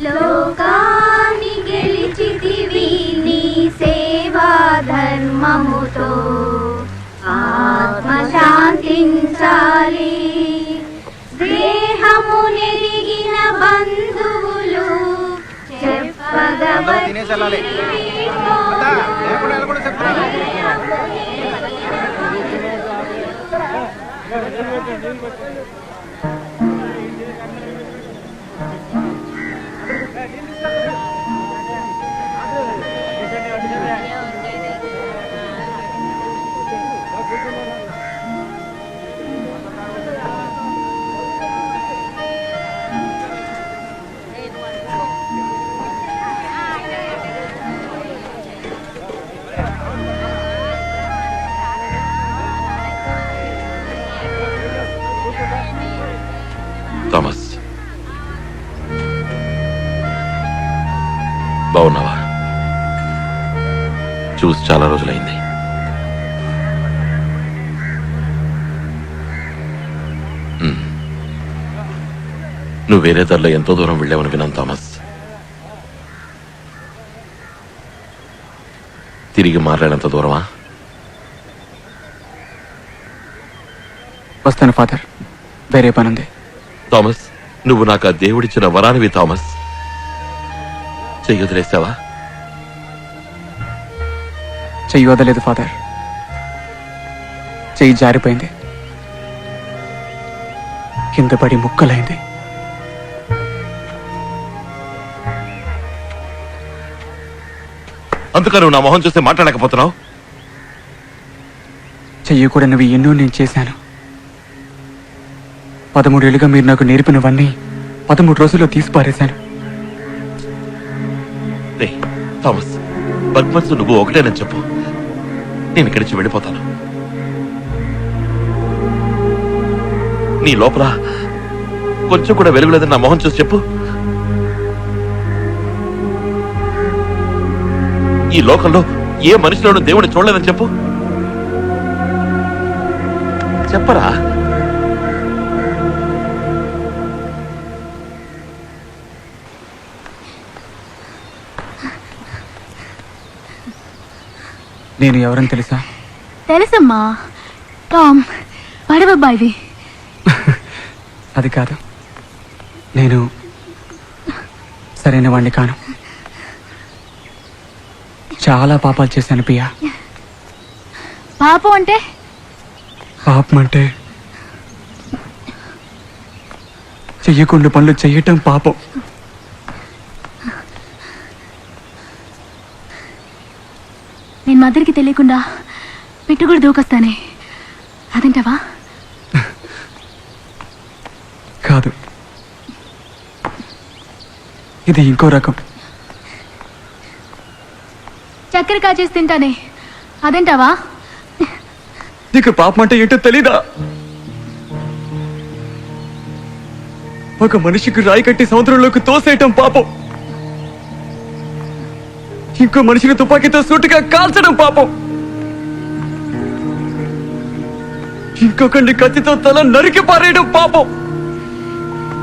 లోకాన్ని గెలిచితివి నీ సేవా ధర్మముతో ఆత్మ శాంతించాలి. దేహము నెరిగిన బంధువులు థామస్, బాగున్నావా? చూసి చాలా రోజులైంది. నువ్వు వేరే దారిలో ఎంతో దూరం వెళ్ళావని విన్నాను థామస్. తిరిగి మాట్లాడేంత దూరమా? వస్తాను ఫాదర్, వేరే పనుంది. థామస్, నువ్వు నాకు ఆ దేవుడిచ్చిన వరానివి థామస్. చెయ్యి వదిలేసావా? చెయ్యి వదలేదు ఫాదర్, చెయ్యి జారిపోయింది, కింద పడి ముక్కలైంది. అందుకని నువ్వు నా మొహం చూస్తే మాట్లాడలేకపోతున్నావు. చెయ్యకూడనివి ఎన్నో నేను చేశాను. 13 ఏళ్ళుగా మీరు నాకు నేర్పినవన్నీ 13 రోజుల్లో తీసి పారేశాను. రేయ్, థామస్, పర్పస్ నువ్వు ఒకటేనని చెప్పు, నేను ఇక్కడి నుంచి వెళ్ళిపోతాను. నీ లోపల కొంచెం కూడా వెలుగులేదని నా మొహం చూసి చెప్పు. ఈ లోకంలో ఏ మనిషిలోనూ దేవుడిని చూడలేదని చెప్పు. చెప్పరా? నేను ఎవరని తెలుసా? తెలుసమ్మా, టామ్ పడవబ్బాయివి. అది కాదు, నేను సరైన వాణ్ణి కాను. చాలా పాపాలు చేశాను పియా. పాపం అంటే? పాపం అంటే చెయ్యకుండా పనులు చెయ్యటం పాపం. నేను మదర్కి తెలియకుండా పెట్టుకుడు దూకొస్తానే, అదంటావా? కాదు, ఇది ఇంకో రకం. చక్కెర కాచేసి తింటానే, అదేంటావా? నీకు పాపం అంటే ఏంటో తెలీదా? ఒక మనిషికి రాయి కట్టి సముద్రంలోకి తోసేయటం పాపం. ఇంకో మనిషిని తుపాకీతో సూటిగా కాల్చడం పాపం. ఇంకొకరిని కత్తితో తల నరికి పారేయడం పాపం.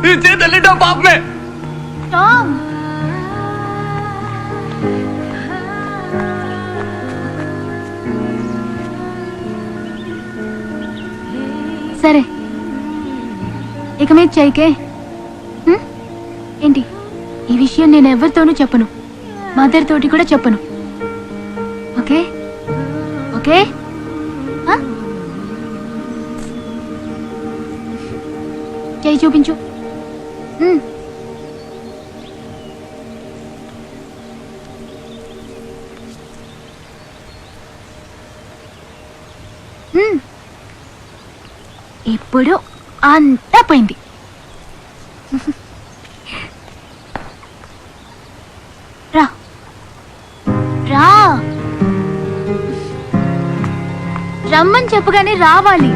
ఈ చేతల్లిండా పాపమే. టామ్, సరే, ఇక మీద చేయకే. ఏంటి ఈ విషయం నేను ఎవరితోనూ చెప్పను, మదర్ తోటి కూడా చెప్పను. Okay okay? చేయి చూపించు. ఇప్పుడు అంతా పోయింది. రా రా, రమ్మని చెప్పగానే రావాలి.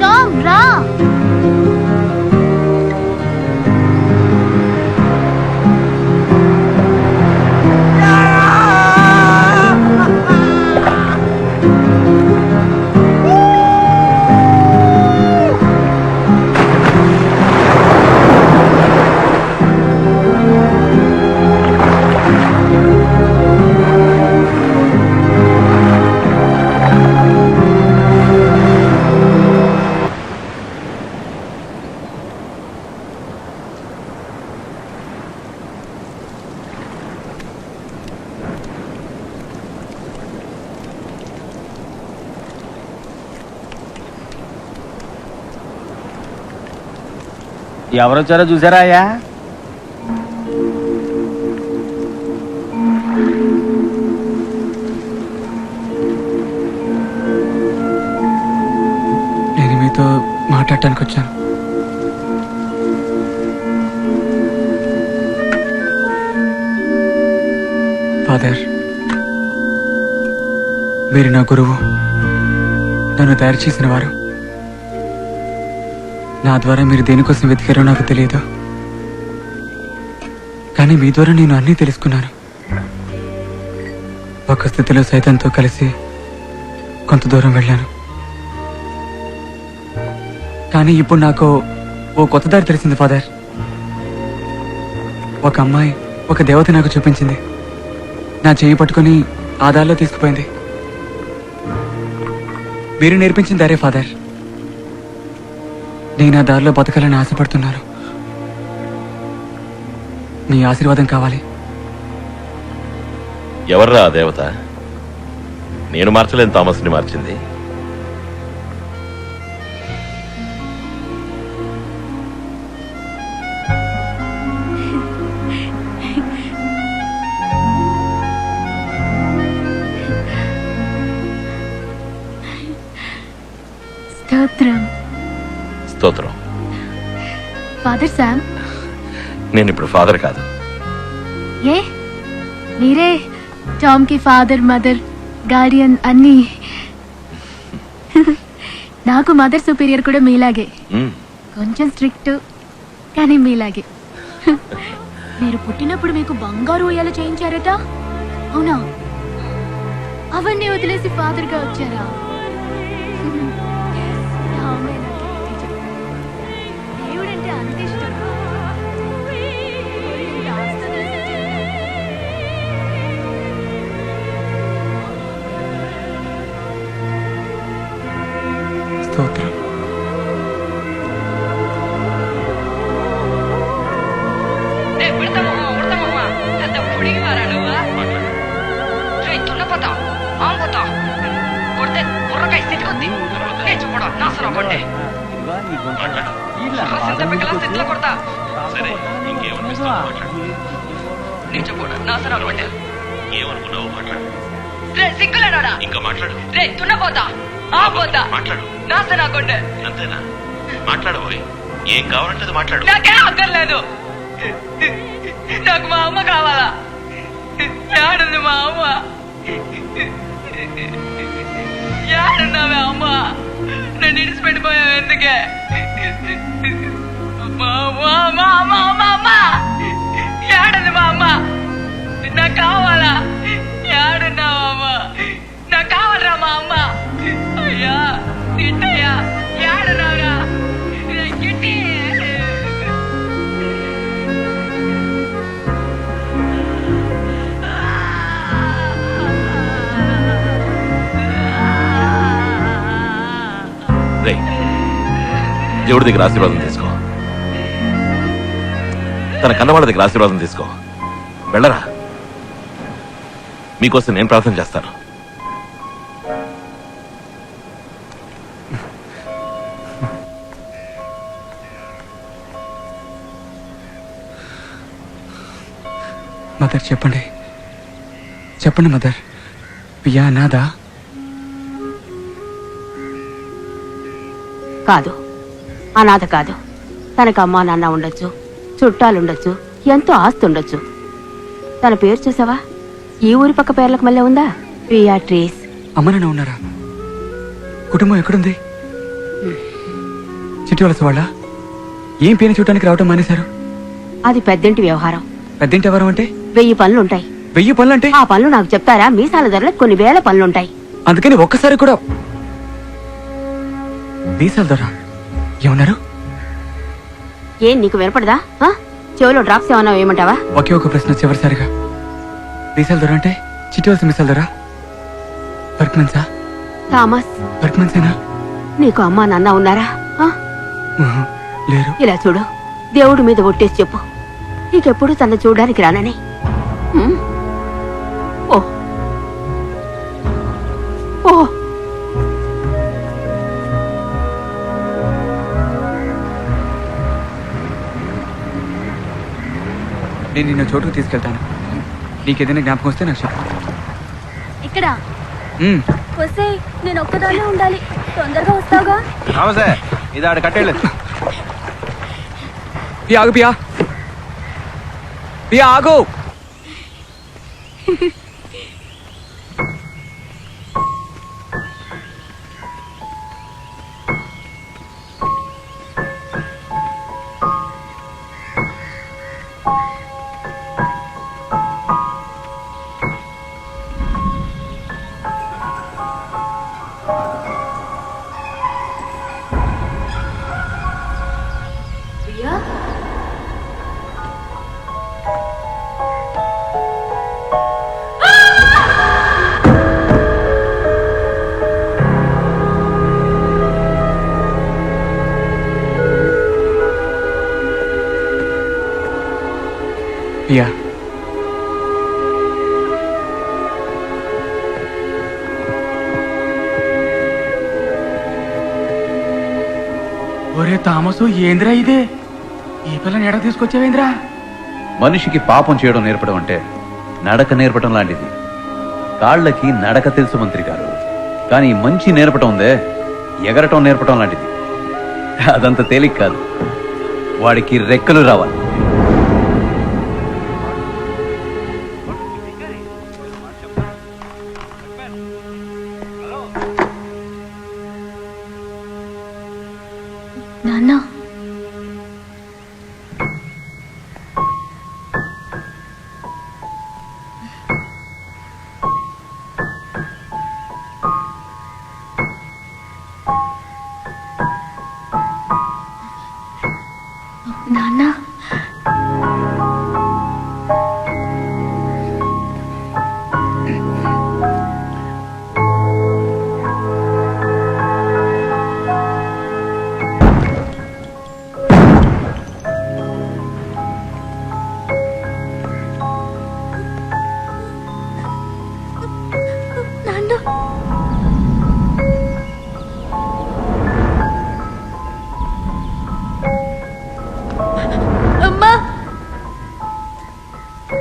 టామ్ రా. ఎవరొచ్చారో చూసారా అయ్యా? నేను మీతో మాట్లాడటానికి వచ్చాను. ఫాదర్, మీరు నా గురువు, నన్ను తయారు చేసిన వారు. నా ద్వారా మీరు దేనికోసం వెతికారో నాకు తెలియదు, కానీ మీ ద్వారా నేను అన్నీ తెలుసుకున్నాను. ఒక స్థితిలో సైతంతో కలిసి కొంత దూరం వెళ్ళాను, కానీ ఇప్పుడు నాకు ఓ కొత్త దారి తెలిసింది ఫాదర్. ఒక అమ్మాయి, ఒక దేవత నాకు చూపించింది. నా చేయి పట్టుకుని ఆ దారిలో తీసుకుపోయింది. మీరు నేర్పించిన దారే ఫాదర్. నేను ఆ దారిలో బతకాలని ఆశపడుతున్నాను. మీ ఆశీర్వాదం కావాలి. ఎవర్రా ఆ దేవత? నేను మార్చలేని థామస్ని మార్చింది. Father Sam. నేను ఇప్పుడు ఫాదర్ కాదు. ఏ మీరే టామ్ కి ఫాదర్, మదర్, గార్డియన్ అన్ని. నాకు మదర్ సుపీరియర్ కూడా మీలాగే, మ్మ్. కొంచెం స్ట్రిక్ట్ కానీ మీలాగే. మీరు పుట్టినప్పుడు మీకు బంగారు ఉయ్యాల చేయించారట, అవునా? అవన్నీ వదిలేసి ఫాదర్ గా వచ్చారా? దేవుడంటే అంత ఇష్టం. స్తోత్రం. సరే, ఇంకేమనిపిస్తుందో మాట్లాడు. ఏమనుకున్నావో మాట్లాడు. ఇంకా మాట్లాడు. మాట్లాడు. అంతేనా? మాట్లాడబోయ్. ఏం కావాలంటే అది మాట్లాడు. నాకే అక్కర్లేదు. నాకు మా అమ్మ కావాలా? ఏడుంది మా అమ్మ? ఏడున్నావే అమ్మ? నన్ను ఇడిచిపెట్టిపోయావు ఎందుకే? ఏడుంది మా అమ్మ? నాకు కావాలా? ఏడున్నావా అమ్మ? నాకు కావాలరా మా అమ్మ. అయ్యా తిట్టయ్యా, ఏడున్నావురా? గిట్టి రేయ్, దేవుడి దగ్గర ఆశీర్వాదం తీసుకో. తన కన్నవాళ్ళ దగ్గర ఆశీర్వాదం తీసుకో. వెళ్ళరా, మీకోసం నేను ప్రార్థన చేస్తాను. మదర్ చెప్పండి, చెప్పండి మదర్. పియా నాదా? కాదు, అనాథ కాదు. తనకు అమ్మా నాన్న ఉండొచ్చు, చుట్టాలుండొచ్చు, ఎంతో ఆస్తి ఉండొచ్చు. తన పేరు చూసావా? ఈ ఊరి పక్క పేర్లకు మళ్ళీ ఉందా? బీయాట్రీస్. అమ్మ నాన్న ఉన్నారా? కుటుంబం ఎక్కడుంది? చిట్టి వలస వాళ్ళ? ఏం పేరు చూడటానికి రావటం మానేశారు? అది పెద్దింటి వ్యవహారం. పెద్దింటి ఎవరం అంటే? 1000 పనులుంటాయి. 1000 పనులు అంటే? ఆ పనులు నాకు చెప్తారా? మీసాల ధరలకు కొన్ని వేల పనులుంటాయి. అందుకని ఒక్కసారి కూడా వీసాల ధర ఏమన్నారు? ఏం నీకు వినపడదా? చెవిలో డ్రాప్స్ ఏమన్నా ఏమంటావా? ఒకే ఒక ప్రశ్న చివరిసారిగా. వీసాల ధర అంటే చిట్టి వలస మీసాల ధర? బర్క్మన్సా? థామస్, బర్క్మన్సేనా? నీకు అమ్మా నాన్న ఉన్నారా? లేరు. ఇలా చూడు, దేవుడి మీద ఒట్టేసి చెప్పు, నీకెప్పుడు తన చూడడానికి రానని. ఓ ఓ నేను నిన్న చోటుకు తీసుకెళ్తాను. నీకేదైనా జ్ఞాపకం వస్తే నాకు చెప్పు. ఇక్కడ వస్తే నేను ఒక్కదాన్నే ఉండాలి. తొందరగా వస్తావుగా? ఇది ఆడ కట్టేయలేదు. పియా ఆగు, పియా పియా ఆగు. పియా, ఒరే తామసు, ఏంద్రా ఇదే? ఈ పిల్లని ఎడ తీసుకొచ్చావేంద్రా? మనిషికి పాపం చేయడం నేర్పడం అంటే నడక నేర్పడం లాంటిది. కాళ్ళకి నడక తెలుసు మంత్రి గారు, కానీ మంచి నేర్పటం ఉందే, ఎగరటం నేర్పటం లాంటిది. అదంత తేలిక కాదు. వాడికి రెక్కలు రావాలి. నాన్న నాన్న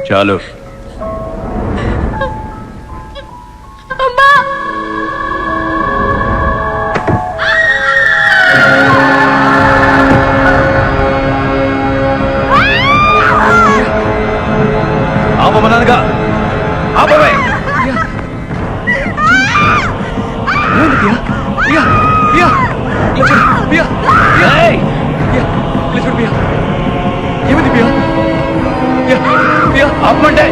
చాలు. ఆపమన్నానుగా, ఆపవే. ఏయ్! ఆపమంటే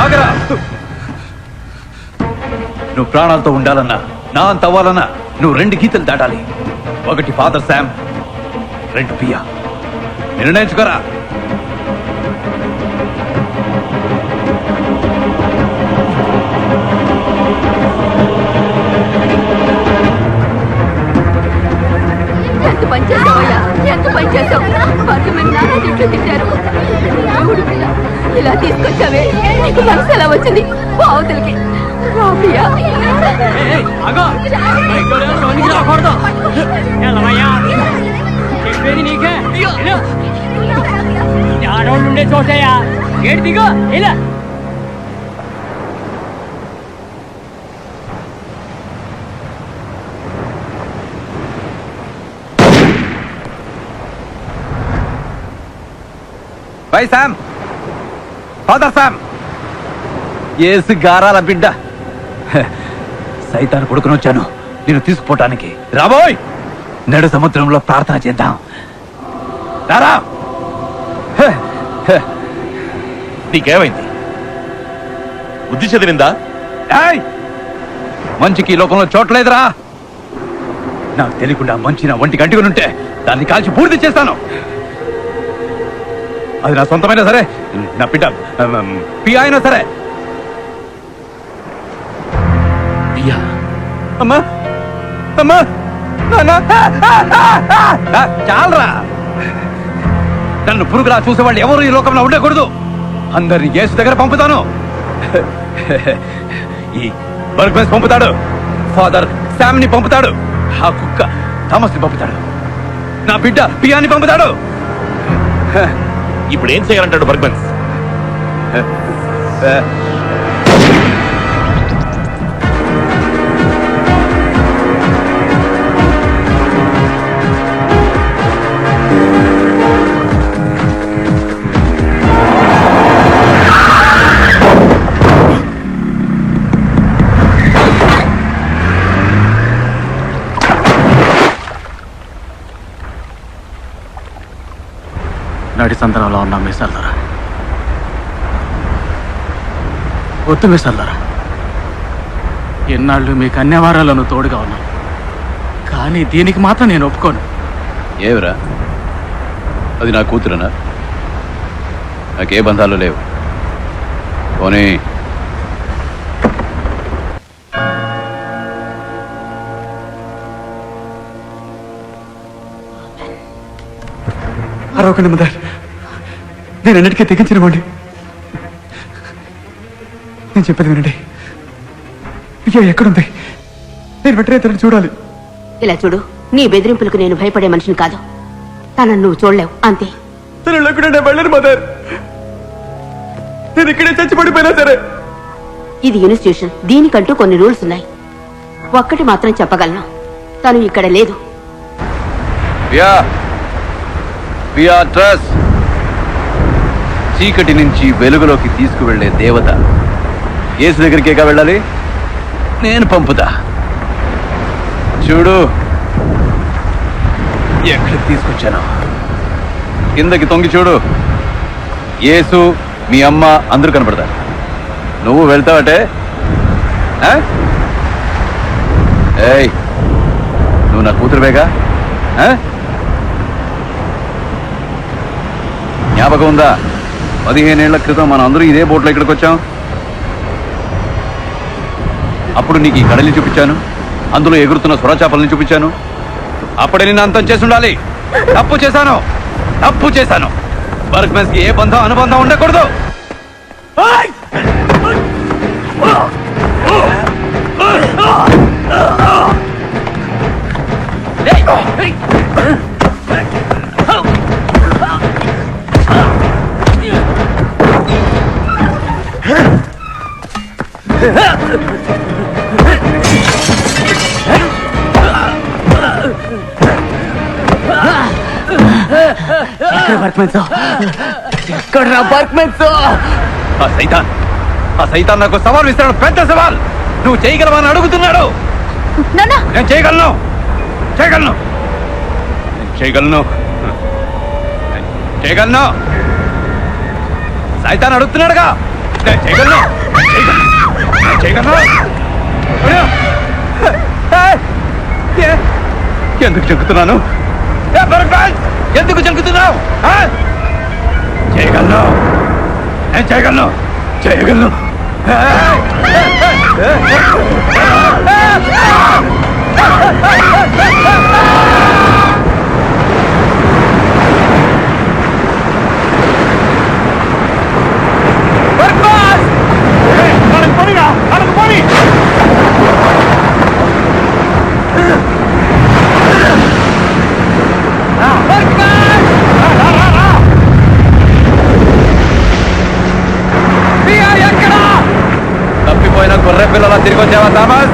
ఆగరా. నువ్వు ప్రాణాలతో ఉండాలన్నా, నా అంత అవ్వాలన్నా నువ్వు 2 గీతలు దాటాలి. ఒకటి ఫాదర్ శామ్, 2 పియా. నిర్ణయించుకోరా. ఎంత పని చేసావయ్యా, ఎంత పని చేసావు. వాళ్ళు మేము నాన్న తిట్లు తిట్టారు. దేవుడి పిల్ల ఇలా తీసుకొచ్చావే, నీకు మనసు ఎలా వచ్చింది? బావతలకి రాబియా చెప్పేది నీకే. ఆడవాళ్ళు ఉండే చోటయా, గేట్ దిగో. ఇలా బై శామ్, ఫాదర్ శామ్. ఏసు గారాల బిడ్డ. సైతాను కొడుకుని వచ్చాను నేను తీసుకుపోవటానికి. రాబోయ్, నడు సముద్రంలో ప్రార్థన చేద్దాం. రారా. నీకేమైంది? బుద్ధి చదివిందా? ఏయ్! మంచికి ఈ లోకంలో చోట్లేదురా. నాకు తెలియకుండా మంచి నా ఒంటికి అంటుకుని ఉంటే దాన్ని కాల్చి పూర్తి చేస్తాను. అది నా సొంతమైనా సరే, నా బిడ్డ పియా అయినా సరే. పియా? అమ్మా, అమ్మా, చాలరా. నన్ను పురుగులా చూసేవాళ్ళు ఎవరు ఈ లోకంలో ఉండకూడదు. అందరినీ యేసు దగ్గర పంపుతాను. ఈ బర్గ్మెన్స్ పంపుతాడు, ఫాదర్ శామ్ ని పంపుతాడు, ఆ కుక్క థామస్ ని పంపుతాడు, నా బిడ్డ పియాని పంపుతాడు. ఇప్పుడు ఏం చేయాలంటాడు బర్గ్మెన్స్? నడి సందనంలో ఉన్న మీసాలరా, ఒత్తు మీసాలరా, ఎన్నాళ్ళు మీకు అన్ని వారాలను తోడుగా ఉన్నాను, కానీ దీనికి మాత్రం నేను ఒప్పుకోను. ఏవిరా, అది నా కూతురునా? నాకే బంధాలు లేవు. పోనీ అరవకండి మదర్, నేను అన్నిటికీ తెగించినవ్వండి. నేను చెప్పేది వినండి. అయ్యో ఎక్కడుంది? నేను వెంటనే తనని చూడాలి. ఇలా చూడు, నీ బెదిరింపులకు నేను భయపడే మనిషిని కాదు. తనను నువ్వు చూడలేవు అంతే. తను లేకుండా నేను వెళ్ళను మదర్. నేను ఇక్కడే చచ్చిపడిపోయినా సరే. ఇది ఇన్స్టిట్యూషన్, దీనికంటూ కొన్ని రూల్స్ ఉన్నాయి. ఒక్కటి మాత్రం చెప్పగలను, తను ఇక్కడ లేదు. చీకటి నుంచి వెలుగులోకి తీసుకువెళ్లే దేవత యేసు దగ్గరికేగా వెళ్ళాలి, నేను పంపుతా. చూడు ఎక్కడికి తీసుకొచ్చాను. కిందకి తొంగి చూడు. యేసు, మీ అమ్మ అందరూ కనపడతారు. నువ్వు వెళ్తావటే? ఏయ్, నువ్వు నా కూతురువేగా? జ్ఞాపకం ఉందా? 15 ఏళ్ల క్రితం మనం అందరూ ఇదే బోట్లో ఇక్కడికి వచ్చాం. అప్పుడు నీకు ఈ కడలిని చూపించాను, అందులో ఎగురుతున్న సొరచాపల్ని చూపించాను. అప్పుడే నిన్ను అంతం చేసి ఉండాలి. తప్పు చేశాను. వర్క్మెన్స్ కి ఏ బంధం అనుబంధం ఉండకూడదు. ఆ సైతాన్ నాకు సవాల్ ఇస్తాడు, పెద్ద సవాల్. నువ్వు చేయగలవా అని అడుగుతున్నాడు. నేను చేయగలను. సైతాన్ అడుగుతున్నాడుగా, నేను చేయగలను. ఎందుకు చెక్కుతున్నాను? ఎందుకు చెక్కుతున్నావు? చేయగలను. తప్పిపోయిన గొర్రె పిల్లల తిరిగి వచ్చావా థామస్?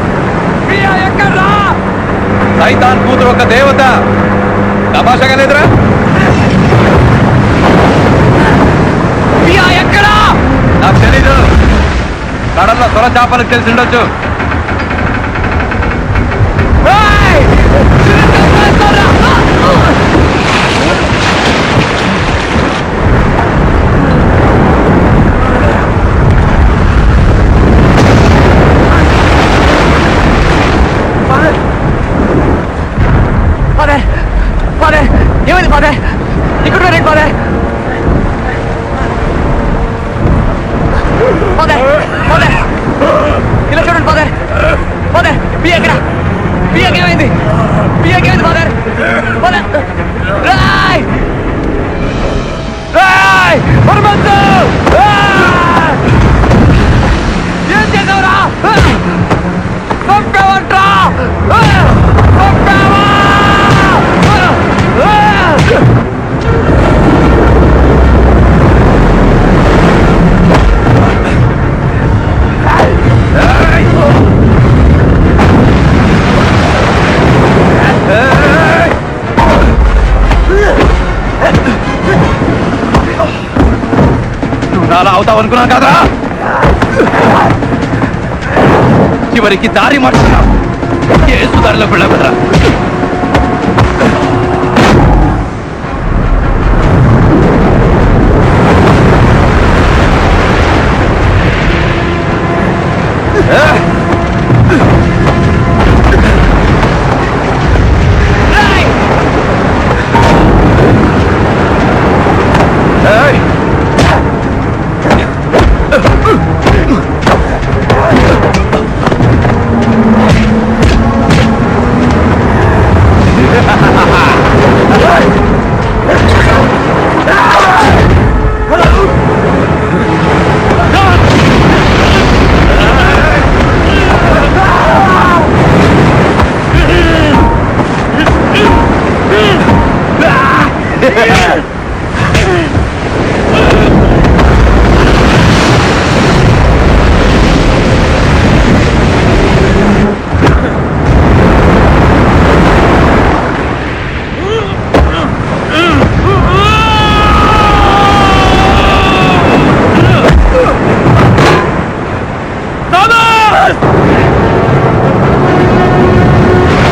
సైతాన్ కూతురు ఒక దేవత. తమాషాగా లేదురా? నాకు తెలీదు. కడల్లో సొర చేపలకు తెలిసి ఉండొచ్చు. ఏమైంది ఫాదర్? ఇక్కడ రండి ఫాదర్. ఇలా చూడండి ఫాదర్. బియ్యకి ఏమైంది ఫాదర్? ఏం చేసావురా? అలా అవుతావు అనుకున్నాను కదా. చివరికి దారి మార్చినా యేసు దారిలో వెళ్ళావు కదరా.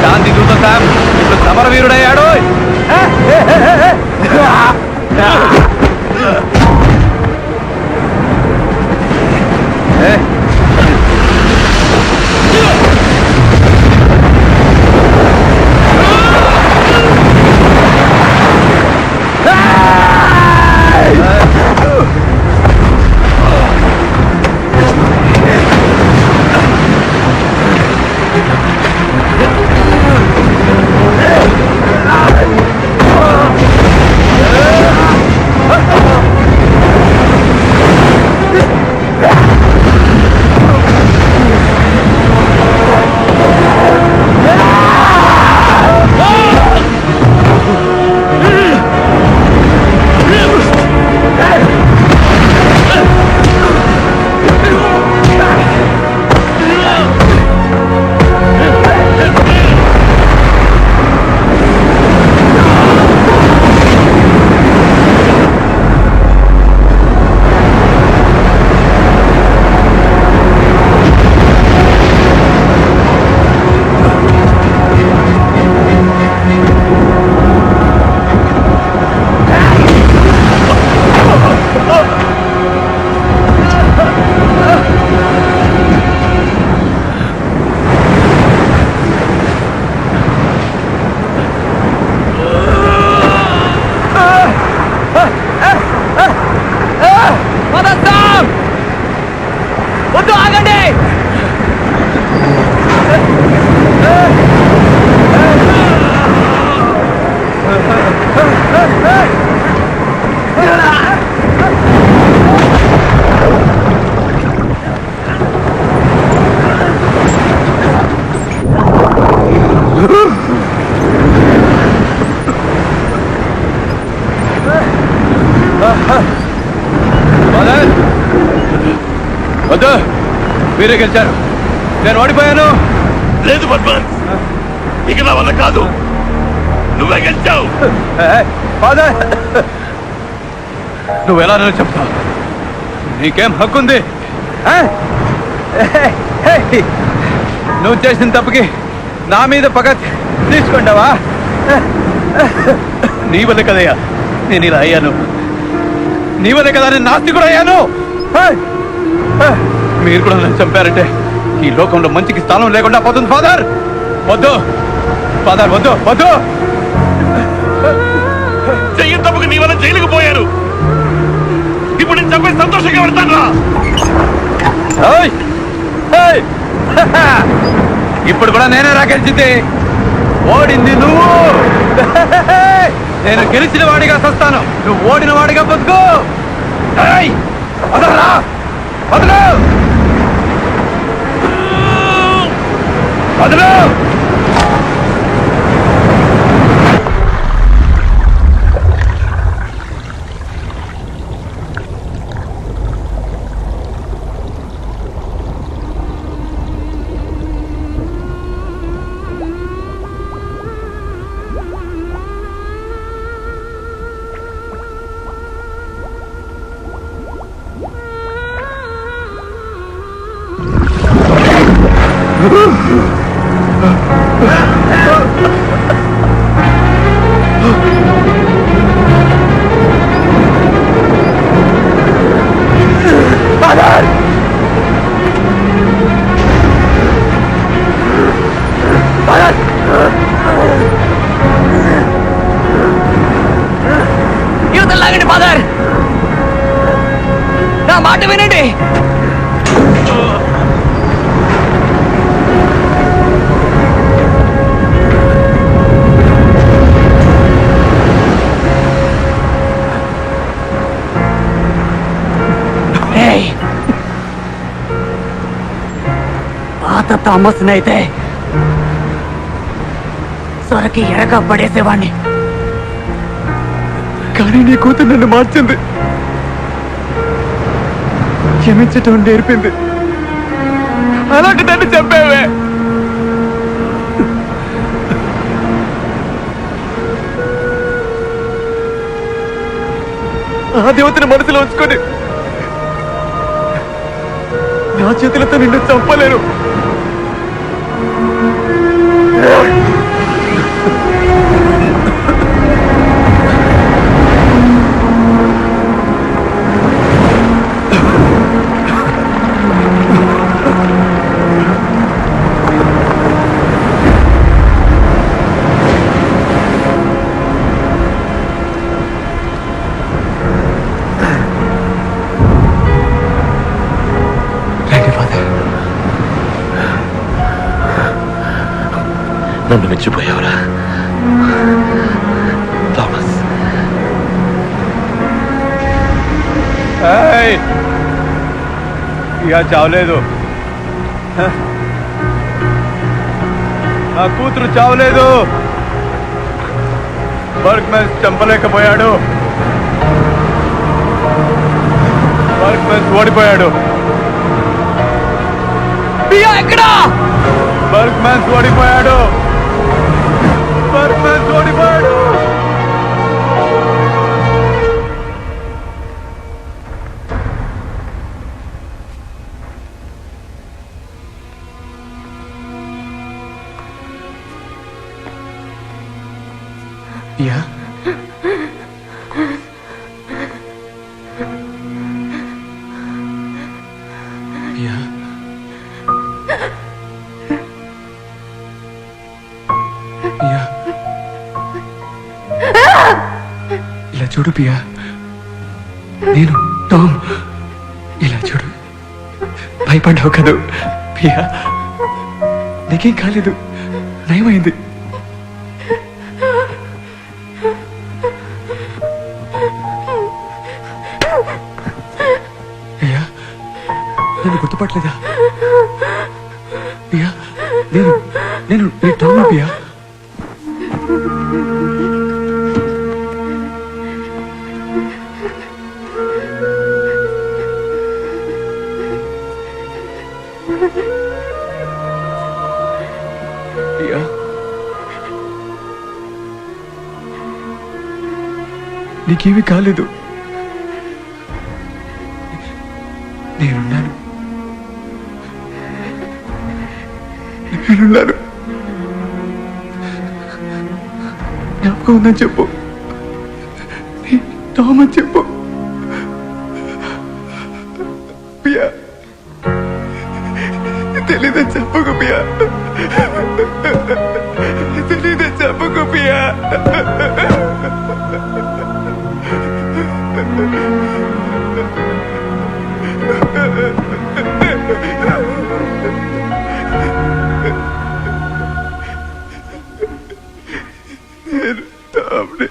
శాంతి దూత సామ్ ఇప్పుడు సమరవీరుడయ్యాడు. వద్దు, ఆగండి. వద్దు, మీరే గెలిచారు. నేను ఓడిపోయాను. లేదు పద్మన్, ఇక నా వల్ల కాదు. నువ్వే గెలిచావు. ఫాదర్, నువ్వు ఎలా నేను చెప్తావు? నీకేం హక్కుంది? నువ్వు చేసిన తప్పుకి నా మీద పగ తీసుకుంటావా? నీ వల్ల కదయ్యా నేను ఇలా అయ్యాను. నీ వల్ల కదా నేను నాస్తికుడు అయ్యాను. మీరు కూడా నన్ను చంపారంటే ఈ లోకంలో మంచికి స్థానం లేకుండా పోతుంది. ఫాదర్ వద్దు, ఫాదర్ వద్దు, వద్దు. చెయ్యని తప్పుకు నీ వల్ల జైలుకు పోయారు. ఇప్పుడు నేను చంపే సంతోషంగా పెడతాను రా. ఇప్పుడు కూడా నేనే రా గెలిచింది. ఓడింది నువ్వు. నేను గెలిచిన వాడిగా సస్తాను, నువ్వు ఓడిన వాడిగా బతుకు. వదలరా, వదలు, వదలు. యువతలాగండి ఫాదర్, నా మాట వినండి. పాత థామస్ అయితే సొరకి ఎరగా పడేసేవాణ్ణి, కానీ నీ కూతురు నన్ను మార్చింది, క్షమించటం నేర్పింది. అలాంటి నన్ను చంపావే. ఆ దేవతని మనసులో ఉంచుకొని నా చేతులతో నిన్ను చంపలేను. నన్ను మెచ్చిపోయావురా థామస్. ఇక చావలేదు, నా కూతురు చావలేదు. బర్గ్ మ్యాన్స్ చంపలేకపోయాడు, బర్గ్ మ్యాన్స్ ఓడిపోయాడు. ఎక్కడా? బర్గ్ మ్యాన్స్ ఓడిపోయాడు, బర్గ్ మ్యాన్స్ ఓడిపోయాడు. పియా, పియా, పియా, ఇలా చూడు పియా, నేను టామ్. ఇలా చూడు, భయపడ్డావు కదూ పియా, నీకేం కాలేదు, నయమైంది. పియా, నన్ను గుర్తుపట్టలేదా పియా? నేను నేను నీ టామ్ పియా. పియా, నీకేమీ కాలేదు, నేనున్నాను, నేనున్నాను. జ్ఞాపకం ఉందని చెప్పు, నీ టామ్ అని చెప్పు పియా. తెలీదని చెప్పుకు పియా, తెలీదని చెప్పుకు పియా. నేను టామ్ని.